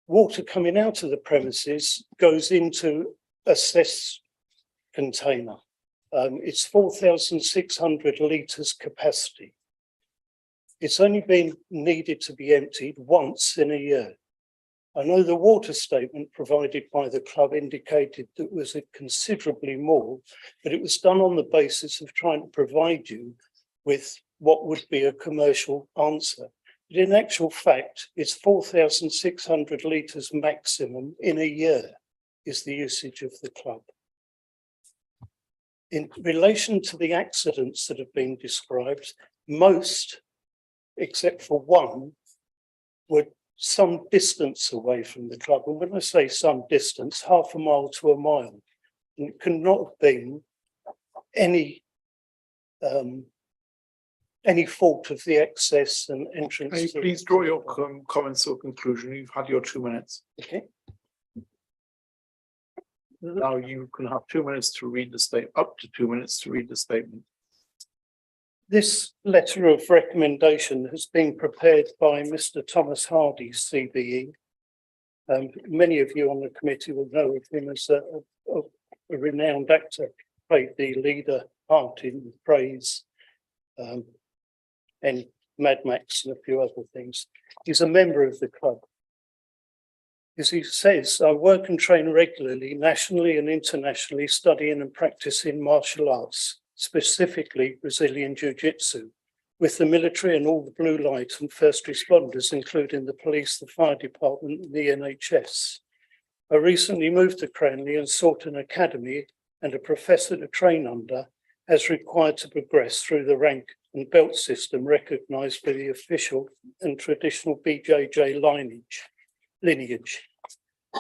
V: water coming out of the premises goes into a cess container. It's 4,600 litres capacity. It's only been needed to be emptied once in a year. I know the water statement provided by the club indicated that it was considerably more, but it was done on the basis of trying to provide you with what would be a commercial answer. But in actual fact, it's 4,600 litres maximum in a year is the usage of the club. In relation to the accidents that have been described, most, except for one, were some distance away from the club. And when I say some distance, half a mile to a mile. And it could not have been any fault of the access and entrance.
A: Can you please draw your comments to a conclusion? You've had your 2 minutes.
V: Okay.
A: Now you can have 2 minutes to read the statement, up to 2 minutes to read the statement.
V: This letter of recommendation has been prepared by Mr. Thomas Hardy, CBE. Many of you on the committee will know of him as a renowned actor, played the leader part in Praise and Mad Max and a few other things. He's a member of the club. As he says, I work and train regularly, nationally and internationally, studying and practicing martial arts, specifically Brazilian Jiu-Jitsu, with the military and all the blue light and first responders, including the police, the fire department and the NHS. I recently moved to Cranley and sought an academy and a professor to train under as required to progress through the rank and belt system recognised by the official and traditional BJJ lineage.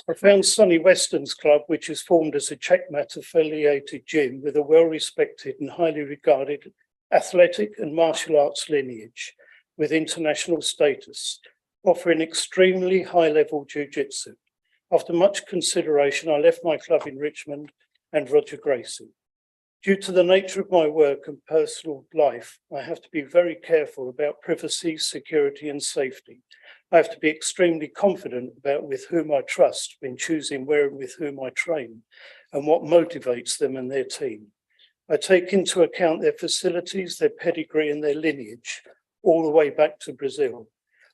V: I found Sunny Western's club, which is formed as a checkmat affiliated gym with a well-respected and highly regarded athletic and martial arts lineage with international status, offering extremely high-level jiu-jitsu. After much consideration, I left my club in Richmond and Roger Gracie. Due to the nature of my work and personal life, I have to be very careful about privacy, security and safety. I have to be extremely confident about with whom I trust when choosing where and with whom I train and what motivates them and their team. I take into account their facilities, their pedigree and their lineage all the way back to Brazil.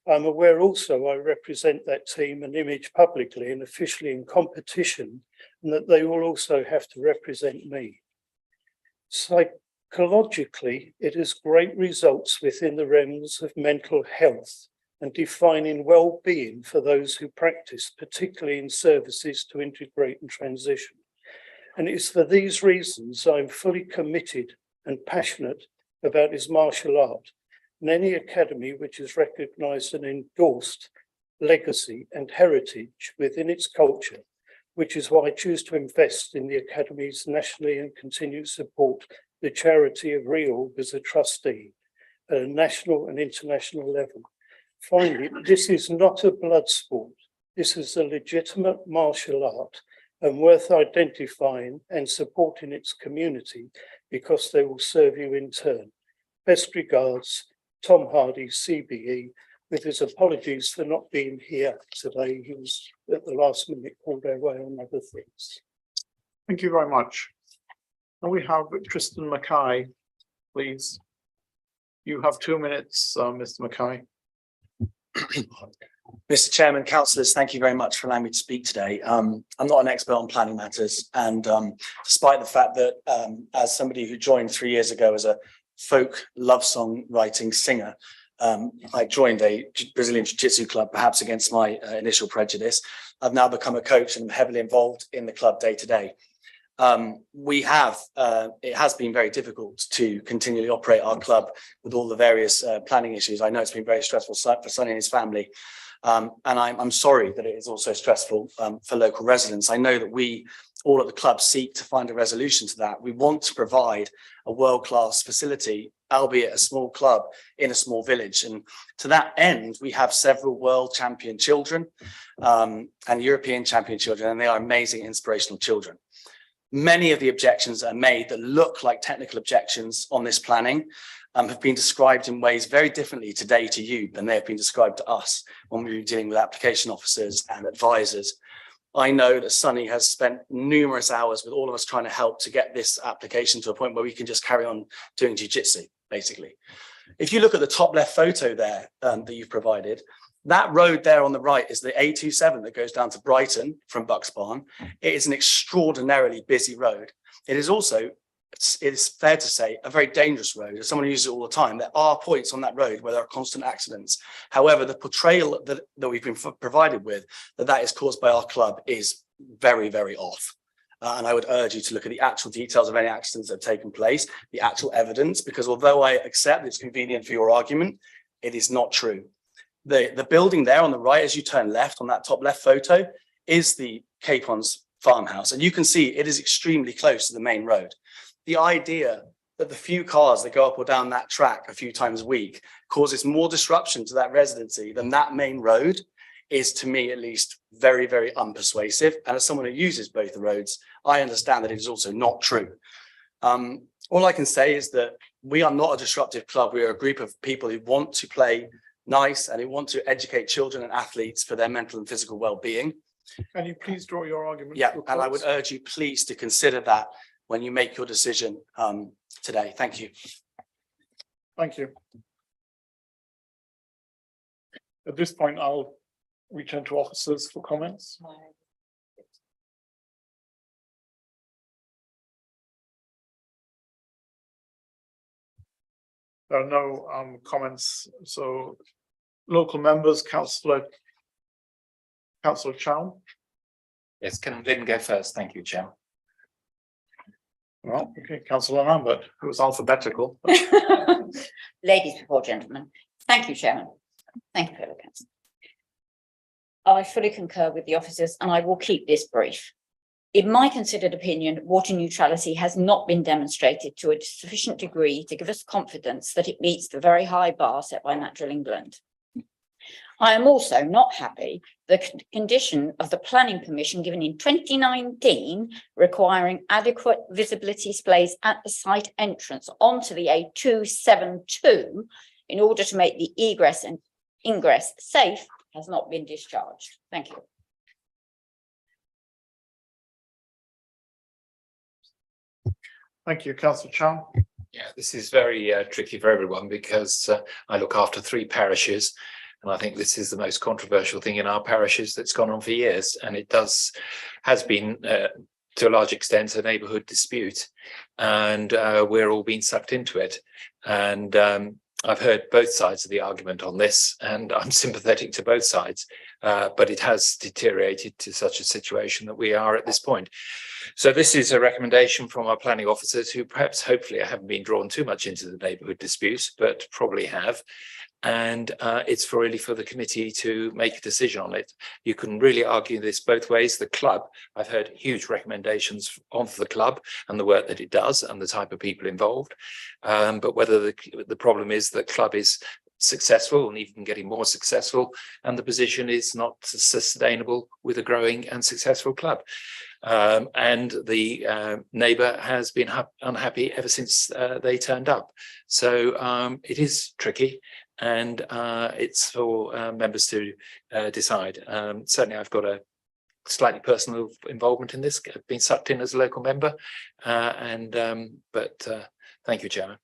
V: I'm aware also I represent that team and image publicly and officially in competition, and that they will also have to represent me. Psychologically, it has great results within the realms of mental health and defining well-being for those who practice, particularly in services to integrate and transition. And it's for these reasons I'm fully committed and passionate about this martial art and any academy which has recognised and endorsed legacy and heritage within its culture, which is why I choose to invest in the academies nationally and continue to support the charity of Reorg as a trustee at a national and international level. Finally, this is not a blood sport. This is a legitimate martial art and worth identifying and supporting its community because they will serve you in turn. Best regards, Tom Hardy, CBE, with his apologies for not being here today. He was at the last minute called away on other things.
A: Thank you very much. And we have Tristan Mackay, please. You have 2 minutes, Mr. Mackay.
D: Mr. Chairman, councillors, thank you very much for allowing me to speak today. I'm not an expert on planning matters, and despite the fact that as somebody who joined 3 years ago as a folk love song writing singer, I joined a Brazilian Jiu-Jitsu club, perhaps against my initial prejudice. I've now become a coach and I'm heavily involved in the club day to day. It has been very difficult to continually operate our club with all the various planning issues. I know it's been very stressful for Sonny and his family. And I'm sorry that it is also stressful for local residents. I know that we all at the club seek to find a resolution to that. We want to provide a world-class facility, albeit a small club in a small village. And to that end, we have several world champion children and European champion children, and they are amazing, inspirational children. Many of the objections that are made that look like technical objections on this planning have been described in ways very differently today to you than they have been described to us when we were dealing with application officers and advisors. I know that Sunny has spent numerous hours with all of us trying to help to get this application to a point where we can just carry on doing jiu-jitsu, basically. If you look at the top left photo there that you've provided, that road there on the right is the A27 that goes down to Brighton from Bucksbarn. It is an extraordinarily busy road. It is also, it is fair to say, a very dangerous road. As someone who uses it all the time, there are points on that road where there are constant accidents. However, the portrayal that we've been provided with, that is caused by our club, is very, very off. And I would urge you to look at the actual details of any accidents that have taken place, the actual evidence, because although I accept it's convenient for your argument, it is not true. The building there on the right, as you turn left on that top left photo, is the Capons farmhouse. And you can see it is extremely close to the main road. The idea that the few cars that go up or down that track a few times a week causes more disruption to that residency than that main road is, to me at least, very, very unpersuasive. And as someone who uses both the roads, I understand that it is also not true. All I can say is that we are not a disruptive club. We are a group of people who want to play nice and who want to educate children and athletes for their mental and physical well-being.
A: Can you please draw your argument?
D: Yeah, and I would urge you please to consider that when you make your decision today. Thank you.
A: Thank you. At this point, I'll return to officers for comments. There are no comments, so local members, Councillor Chow.
M: Yes, can Lynn go first? Thank you, Chair.
A: Well, okay, Councillor Lambert, who was alphabetical.
I: Ladies before gentlemen. Thank you, Chairman. Thank you, fellow councillors. I fully concur with the officers and I will keep this brief. In my considered opinion, water neutrality has not been demonstrated to a sufficient degree to give us confidence that it meets the very high bar set by Natural England. I am also not happy the condition of the planning permission given in 2019 requiring adequate visibility displays at the site entrance onto the A272 in order to make the egress and ingress safe has not been discharged. Thank you.
A: Thank you, Councillor Chow.
M: Yeah, this is very tricky for everyone because I look after 3 parishes. And I think this is the most controversial thing in our parishes that's gone on for years. And it has been, to a large extent, a neighbourhood dispute. And we're all being sucked into it. And I've heard both sides of the argument on this, and I'm sympathetic to both sides. But it has deteriorated to such a situation that we are at this point. So this is a recommendation from our planning officers who perhaps, hopefully, haven't been drawn too much into the neighbourhood disputes, but probably have. And it's really for the committee to make a decision on it. You can really argue this both ways. The club, I've heard huge recommendations of the club and the work that it does and the type of people involved. But whether the problem is that club is successful and even getting more successful, and the position is not sustainable with a growing and successful club. And the neighbour has been unhappy ever since they turned up. So it is tricky. And it's for members to decide. Certainly, I've got a slightly personal involvement in this. I've been sucked in as a local member, but thank you, Chairman.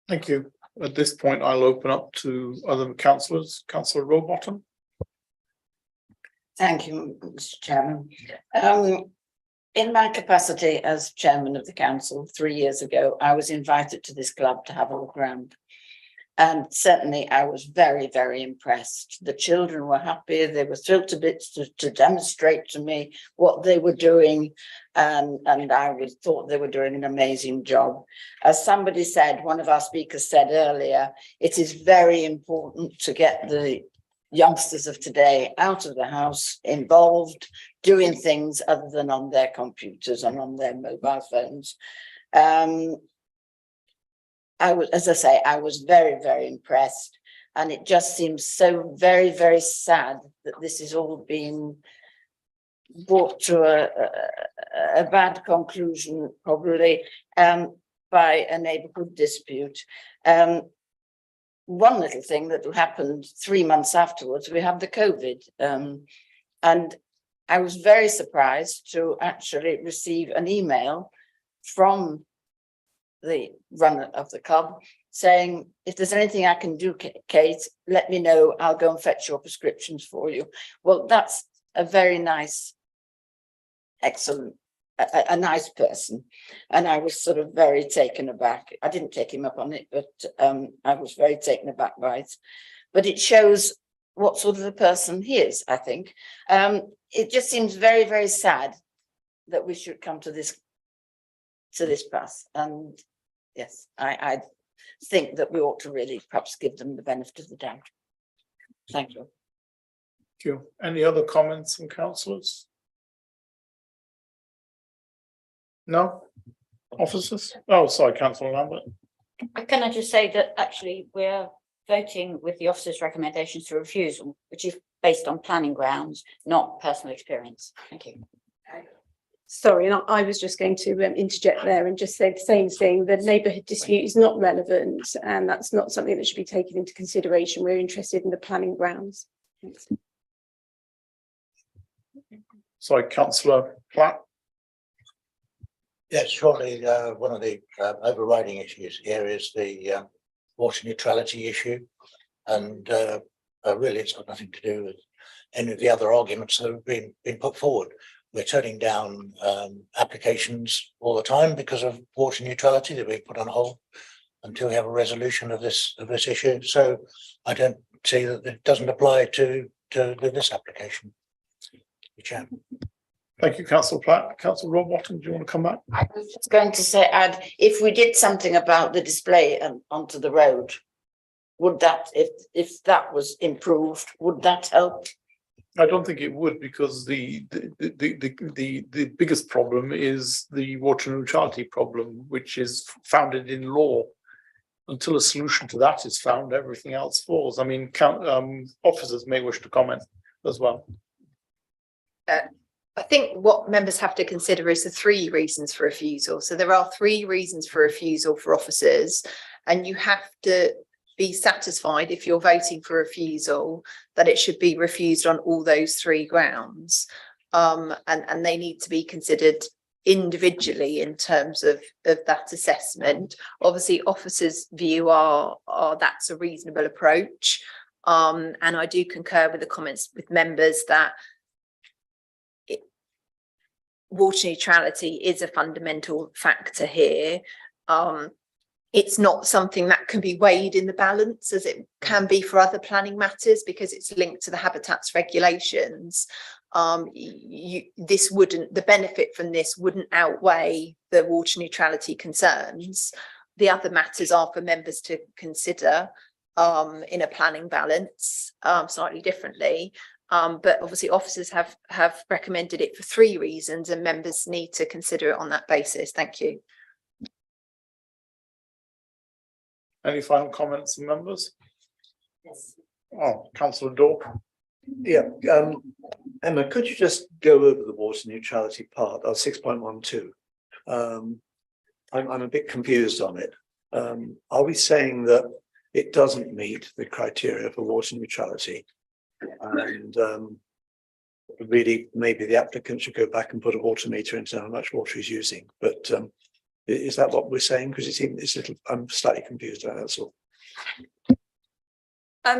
A: Thank you. At this point, I'll open up to other councillors. Councillor Rowbottom.
I: Thank you, Mr. Chairman. In my capacity as chairman of the council 3 years ago, I was invited to this club to have a look around. And certainly I was very, very impressed. The children were happy. They were thrilled to bits to demonstrate to me what they were doing. And I thought they were doing an amazing job. As somebody said, one of our speakers said earlier, it is very important to get the youngsters of today out of the house, involved,
K: doing things other than on their computers and on their mobile phones. As I say, I was very, very impressed, and it just seems so very, very sad that this is all being brought to a bad conclusion, probably, by a neighbourhood dispute. One little thing that happened 3 months afterwards, we had the COVID, and I was very surprised to actually receive an email from the runner of the club saying, if there's anything I can do, Kate, let me know, I'll go and fetch your prescriptions for you. Well, that's a very nice, excellent, a nice person. And I was sort of very taken aback. I didn't take him up on it, but I was very taken aback by it. But it shows what sort of a person he is, I think. It just seems very, very sad that we should come to this pass. And yes, I think that we ought to really perhaps give them the benefit of the doubt. Thank you.
A: Thank you. Any other comments from councillors? No? Officers? Oh, sorry, Councillor Lambert.
I: Can I just say that actually we're voting with the officer's recommendations for refusal, which is based on planning grounds, not personal experience. Thank you.
U: Sorry, and I was just going to interject there and just say the same thing. The neighbourhood dispute is not relevant, and that's not something that should be taken into consideration. We're interested in the planning grounds. Thanks.
A: Sorry, Councillor Platt.
N: Yes, surely one of the overriding issues here is the water neutrality issue, and really it's got nothing to do with any of the other arguments that have been put forward. We're turning down applications all the time because of water neutrality that we put on hold until we have a resolution of this issue. So I don't see that it doesn't apply to this application.
A: Thank you, Councillor Platt. Councillor Robotham, do you want to come back?
K: I was just going to say, if we did something about the display onto the road, would that, if that was improved, would that help?
A: I don't think it would, because the biggest problem is the water neutrality problem, which is founded in law. Until a solution to that is found, everything else falls. I mean, officers may wish to comment as well.
B: I think what members have to consider is the 3 reasons for refusal. So there are 3 reasons for refusal for officers, and you have to be satisfied, if you're voting for refusal, that it should be refused on all those 3 grounds. And they need to be considered individually in terms of that assessment. Obviously, officers' view are that's a reasonable approach. And I do concur with the comments with members that water neutrality is a fundamental factor here. It's not something that can be weighed in the balance as it can be for other planning matters, because it's linked to the habitats regulations. The benefit from this wouldn't outweigh the water neutrality concerns. The other matters are for members to consider in a planning balance slightly differently. But obviously officers have recommended it for 3 reasons, and members need to consider it on that basis. Thank you.
A: Any final comments from members?
B: Yes.
A: Oh, Councillor Dork.
W: Yeah, Emma, could you just go over the water neutrality part of 6.12? I'm a bit confused on it. Are we saying that it doesn't meet the criteria for water neutrality? And really, maybe the applicant should go back and put a water meter into how much water he's using. But is that what we're saying? Because I'm slightly confused about that. That's all.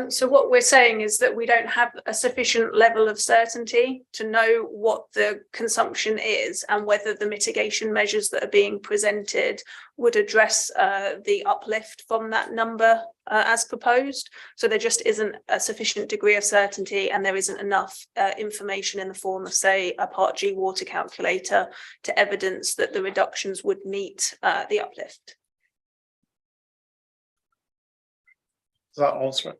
S: So what we're saying is that we don't have a sufficient level of certainty to know what the consumption is and whether the mitigation measures that are being presented would address the uplift from that number as proposed. So there just isn't a sufficient degree of certainty, and there isn't enough information in the form of, say, a Part G water calculator to evidence that the reductions would meet the uplift.
A: Does that answer it?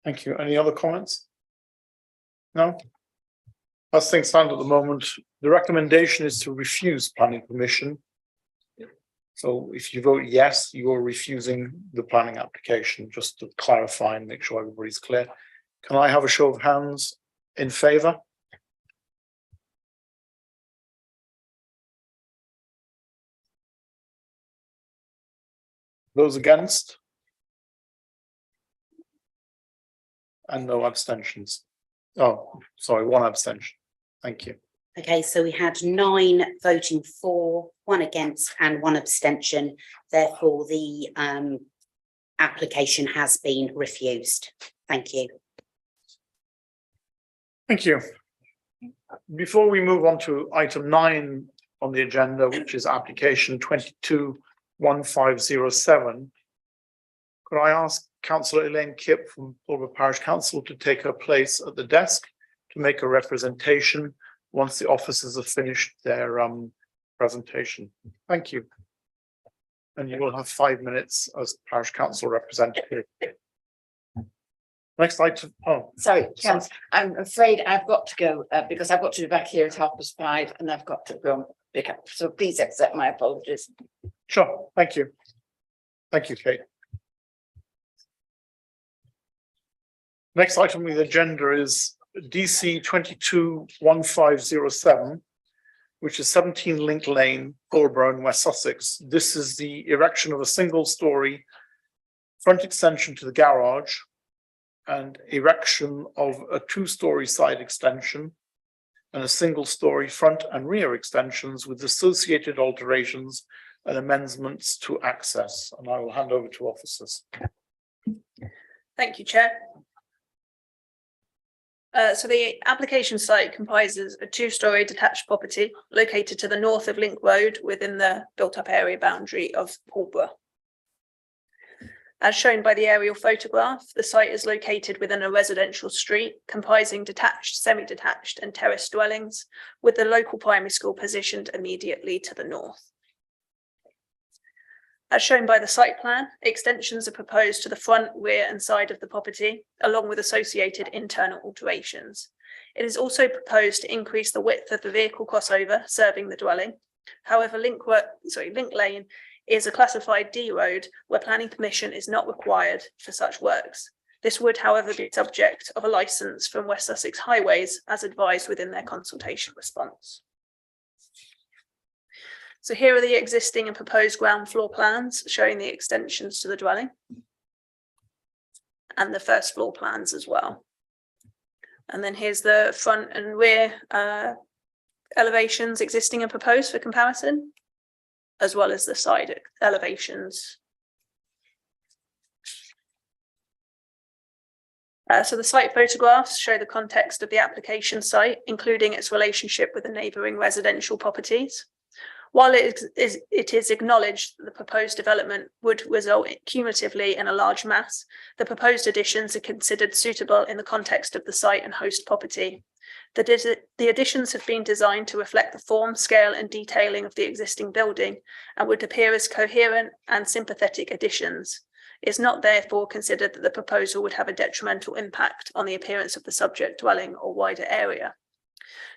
A: Thank you. Any other comments? No? As things stand at the moment, the recommendation is to refuse planning permission. So if you vote yes, you're refusing the planning application, just to clarify and make sure everybody's clear. Can I have a show of hands in favour? Those against? And no abstentions. Oh, sorry, one abstention. Thank you.
E: Okay, so we had 9 voting for, 1 against and 1 abstention. Therefore, the application has been refused. Thank you.
A: Thank you. Before we move on to item 9 on the agenda, which is application 22-1507, could I ask Councillor Elaine Kipp from Pulborough Parish Council to take her place at the desk to make a representation once the officers have finished their presentation. Thank you. And you will have 5 minutes as Parish Council representative. Next item. Oh,
K: Sorry, Councillor, I'm afraid I've got to go because I've got to be back here at 5:30 and I've got to go and pick up. So please accept my apologies.
A: sure. Thank you. Thank you, Kate. Next item on the agenda is DC 22-1507, which is 17 Link Lane, Pulborough in West Sussex. This is the erection of a single-storey front extension to the garage and erection of a 2-storey side extension and a single-storey front and rear extensions with associated alterations and amendments to access. And I will hand over to officers.
S: Thank you, Chair. So the application site comprises a 2-storey detached property located to the north of Link Road within the built-up area boundary of Pulborough. As shown by the aerial photograph, the site is located within a residential street comprising detached, semi-detached and terraced dwellings, with the local primary school positioned immediately to the north. As shown by the site plan, extensions are proposed to the front, rear and side of the property, along with associated internal alterations. It is also proposed to increase the width of the vehicle crossover serving the dwelling. However, Link Lane is a classified D road where planning permission is not required for such works. This would, however, be subject of a licence from West Sussex Highways as advised within their consultation response. So here are the existing and proposed ground floor plans showing the extensions to the dwelling and the first floor plans as well. And then here's the front and rear elevations existing and proposed for comparison, as well as the side elevations. So the site photographs show the context of the application site, including its relationship with the neighbouring residential properties. While it is acknowledged that the proposed development would result cumulatively in a large mass, the proposed additions are considered suitable in the context of the site and host property. The additions have been designed to reflect the form, scale and detailing of the existing building and would appear as coherent and sympathetic additions. It is not therefore considered that the proposal would have a detrimental impact on the appearance of the subject dwelling or wider area.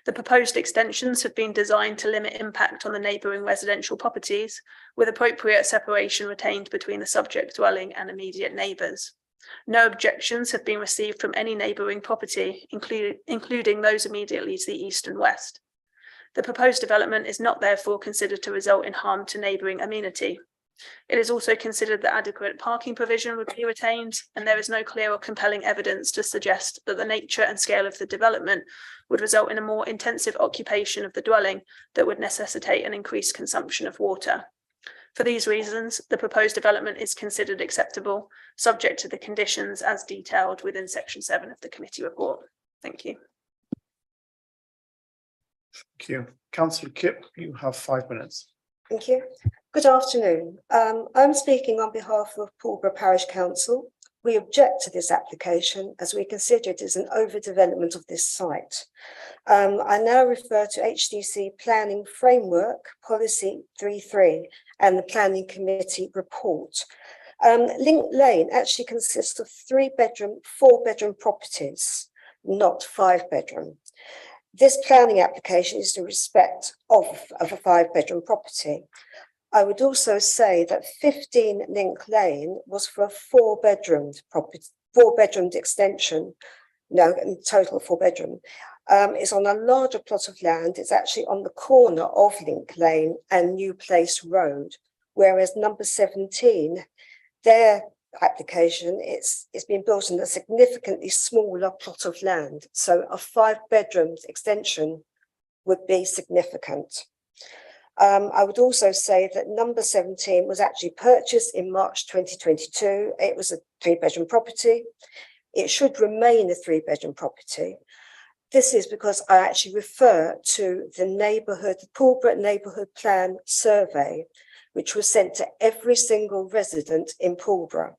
S: The proposed extensions have been designed to limit impact on the neighbouring residential properties, with appropriate separation retained between the subject dwelling and immediate neighbours. No objections have been received from any neighbouring property, including those immediately to the east and west. The proposed development is not therefore considered to result in harm to neighbouring amenity. It is also considered that adequate parking provision would be retained, and there is no clear or compelling evidence to suggest that the nature and scale of the development would result in a more intensive occupation of the dwelling that would necessitate an increased consumption of water. For these reasons, the proposed development is considered acceptable, subject to the conditions as detailed within section 7 of the committee report. Thank you.
A: Thank you. Councillor Kipp, you have 5 minutes.
C: Thank you. Good afternoon. I'm speaking on behalf of Pulborough Parish Council. We object to this application as we consider it as an overdevelopment of this site. I now refer to HDC Planning Framework Policy 33 and the Planning Committee report. Link Lane actually consists of 3-bedroom, 4-bedroom properties, not 5-bedroom. This planning application is in respect of a 5-bedroom property. I would also say that 15 Link Lane was for a 4-bedroomed property, 4-bedroomed extension. No, in total 4-bedroom. It's on a larger plot of land. It's actually on the corner of Link Lane and New Place Road, whereas number 17, their application, it's been built on a significantly smaller plot of land. So a 5-bedroom extension would be significant. I would also say that number 17 was actually purchased in March 2022. It was a 3-bedroom property. It should remain a 3-bedroom property. This is because I actually refer to the Pulborough Neighbourhood Plan Survey, which was sent to every single resident in Pulborough.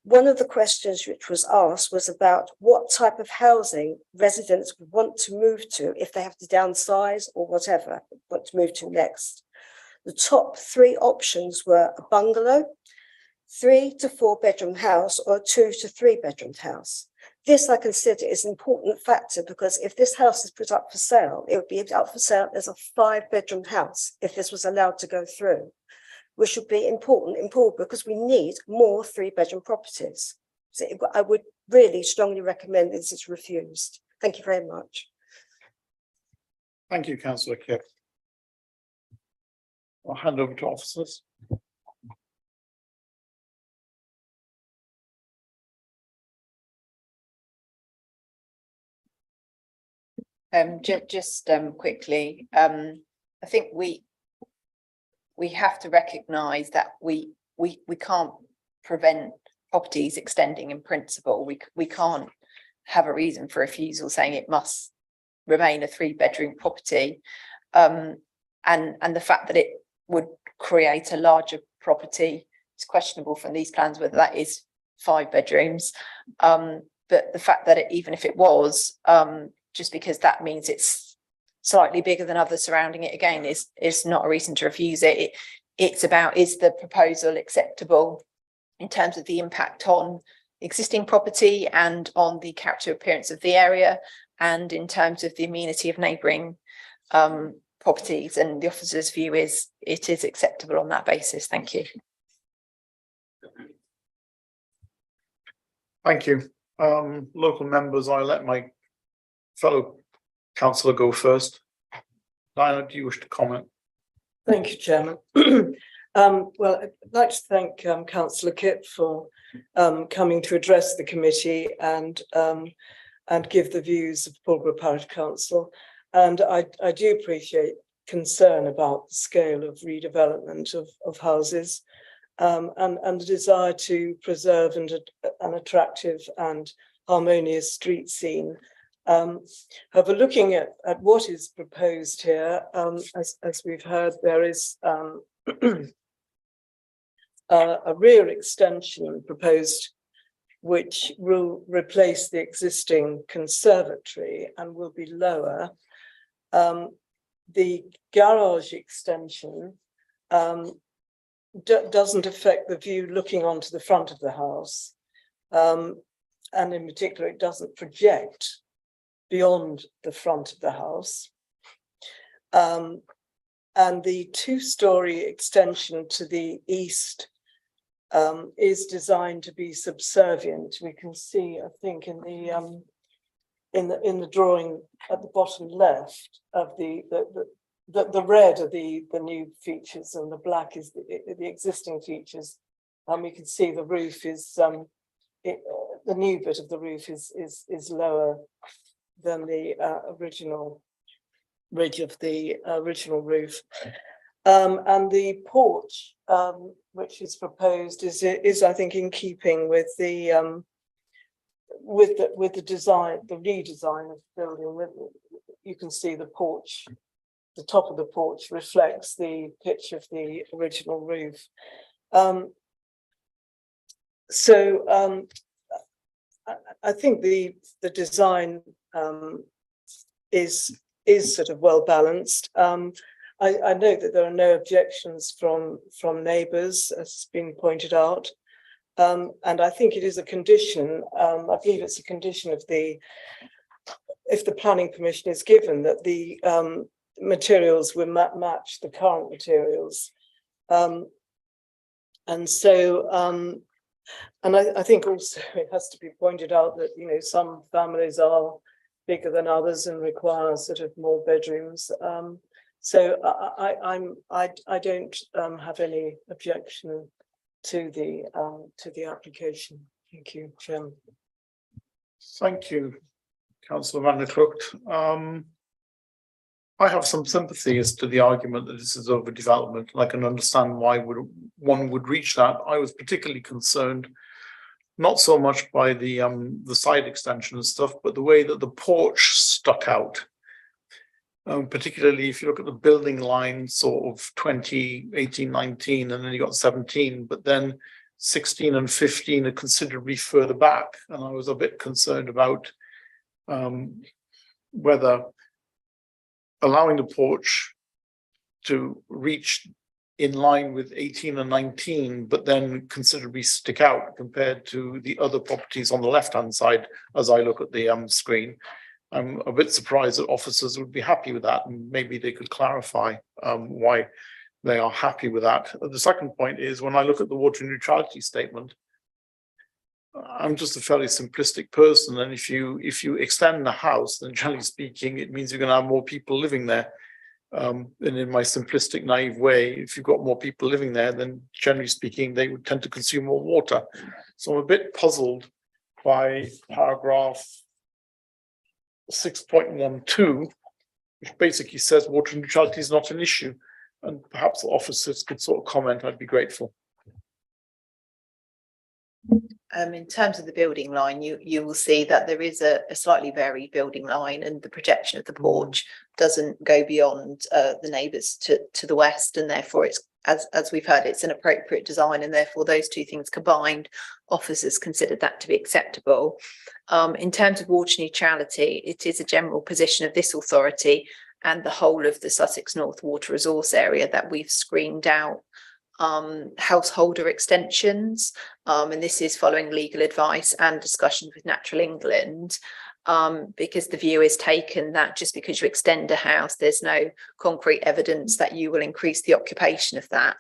C: One of the questions which was asked was about what type of housing residents would want to move to if they have to downsize or whatever, want to move to next. The top 3 options were a bungalow, 3 to 4-bedroom house, or a 2 to 3-bedroom house. This I consider is an important factor because if this house is put up for sale, it would be up for sale as a 5-bedroom house if this was allowed to go through, which would be important in Pulborough because we need more 3-bedroom properties. So I would really strongly recommend this is refused. Thank you very much.
A: Thank you, Councillor Kipp. I'll hand over to officers.
B: Just quickly, I think we have to recognise that we can't prevent properties extending in principle. We can't have a reason for refusal saying it must remain a 3-bedroom property, and the fact that it would create a larger property is questionable from these plans whether that is 5 bedrooms. But the fact that even if it was, just because that means it's slightly bigger than others surrounding it, again, is not a reason to refuse it. It's about, is the proposal acceptable in terms of the impact on existing property and on the character appearance of the area, and in terms of the amenity of neighbouring properties. And the officer's view is it is acceptable on that basis. Thank you.
A: Thank you. Local members, I'll let my fellow councillor go first. Diana, do you wish to comment?
G: Thank you, Chairman. Well, I'd like to thank Councillor Kipp for coming to address the committee and give the views of Pulborough Parish Council. And I do appreciate concern about the scale of redevelopment of houses and the desire to preserve an attractive and harmonious street scene. However, looking at what is proposed here, as we've heard, there is a rear extension proposed which will replace the existing conservatory and will be lower. The garage extension doesn't affect the view looking onto the front of the house, and in particular it doesn't project beyond the front of the house. And the 2-storey extension to the east is designed to be subservient. We can see, I think, in the drawing at the bottom left of the red are the new features and the black is the existing features. We can see the roof is the new bit of the roof is lower than the original ridge of the original roof. And the porch, which is proposed, is I think in keeping with the design, the redesign of the building. You can see the porch, the top of the porch reflects the pitch of the original roof. I think the design is sort of well balanced. I note that there are no objections from neighbours, as has been pointed out, and I think it is a condition. I believe it's a condition of the if the planning permission is given, that the materials will match the current materials. And so, and I think also it has to be pointed out that, you know, some families are bigger than others and require sort of more bedrooms. So I don't have any objection to the application. Thank you, Chairman.
A: Thank you, Councillor Van der Kloot. I have some sympathy as to the argument that this is overdevelopment, and I can understand why one would reach that. I was particularly concerned, not so much by the side extension and stuff, but the way that the porch stuck out. Particularly if you look at the building line, sort of 20, 18, 19, and then you got 17, but then 16 and 15 are considerably further back. And I was a bit concerned about whether allowing the porch to reach in line with 18 and 19, but then considerably stick out compared to the other properties on the left-hand side as I look at the screen. I'm a bit surprised that officers would be happy with that, and maybe they could clarify why they are happy with that. The second point is, when I look at the water neutrality statement, I'm just a fairly simplistic person, and if you extend the house, then generally speaking, it means you're going to have more people living there. And in my simplistic, naive way, if you've got more people living there, then generally speaking, they would tend to consume more water. So I'm a bit puzzled by paragraph 6.12, which basically says water neutrality is not an issue. And perhaps the officers could sort of comment, I'd be grateful.
B: In terms of the building line, you will see that there is a slightly varied building line, and the projection of the porch doesn't go beyond the neighbours to the west, and therefore it's, as we've heard, it's an appropriate design, and therefore those two things combined, officers considered that to be acceptable. In terms of water neutrality, it is a general position of this authority and the whole of the Sussex North Water Resource Area that we've screened out householder extensions, and this is following legal advice and discussions with Natural England, because the view is taken that just because you extend a house, there's no concrete evidence that you will increase the occupation of that.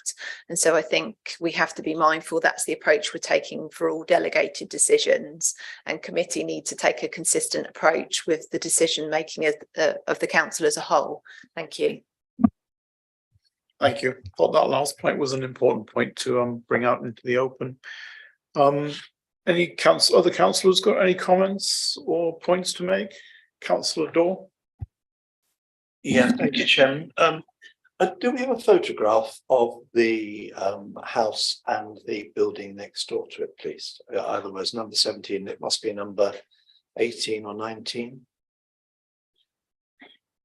B: And so I think we have to be mindful that's the approach we're taking for all delegated decisions, and committee need to take a consistent approach with the decision making of the council as a whole. Thank you.
A: Thank you. I thought that last point was an important point to bring out into the open. Any other councillors got any comments or points to make? Councillor Daw.
W: Yeah, thank you, Chairman. Do we have a photograph of the house and the building next door to it, please? Otherwise, number 17, it must be number 18 or 19.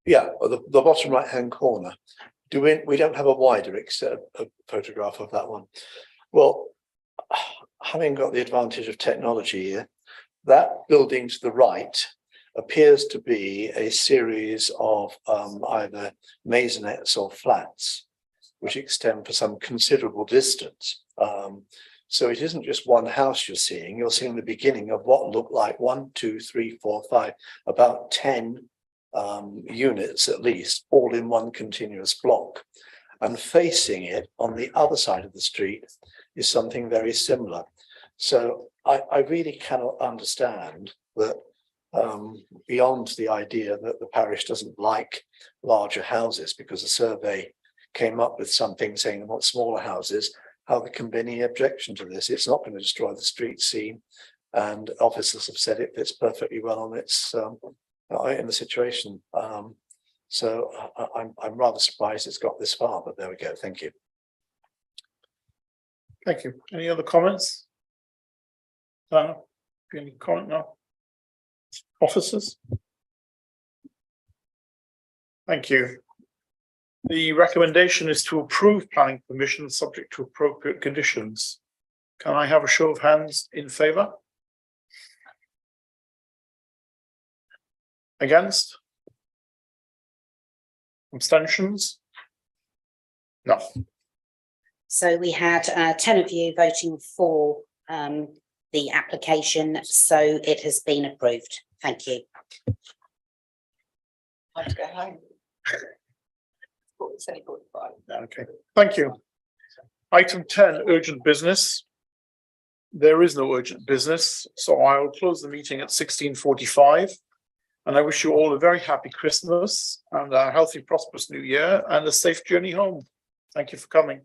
W: Yeah, the bottom right-hand corner. We don't have a wider a photograph of that one. Well, having got the advantage of technology here, that building to the right appears to be a series of either maisonettes or flats, which extend for some considerable distance. So it isn't just one house you're seeing the beginning of what look like 1, 2, 3, 4, 5, about 10 units at least, all in one continuous block. And facing it on the other side of the street is something very similar. So I really cannot understand that beyond the idea that the parish doesn't like larger houses because a survey came up with something saying they want smaller houses, how there can be any objection to this. It's not going to destroy the street scene, and officers have said it fits perfectly well on its in the situation. So I'm rather surprised it's got this far, but there we go. Thank you.
A: Thank you. Any other comments? Any comment now? Officers? Thank you. The recommendation is to approve planning permission subject to appropriate conditions. Can I have a show of hands in favour? Against? Abstentions? No.
E: So we had 10 of you voting for the application, so it has been approved. Thank you.
B: Time to go home. It's only 45.
A: Okay, thank you. Item 10, urgent business. There is no urgent business, so I will close the meeting at 16:45. And I wish you all a very happy Christmas and a healthy, prosperous new year and a safe journey home. Thank you for coming.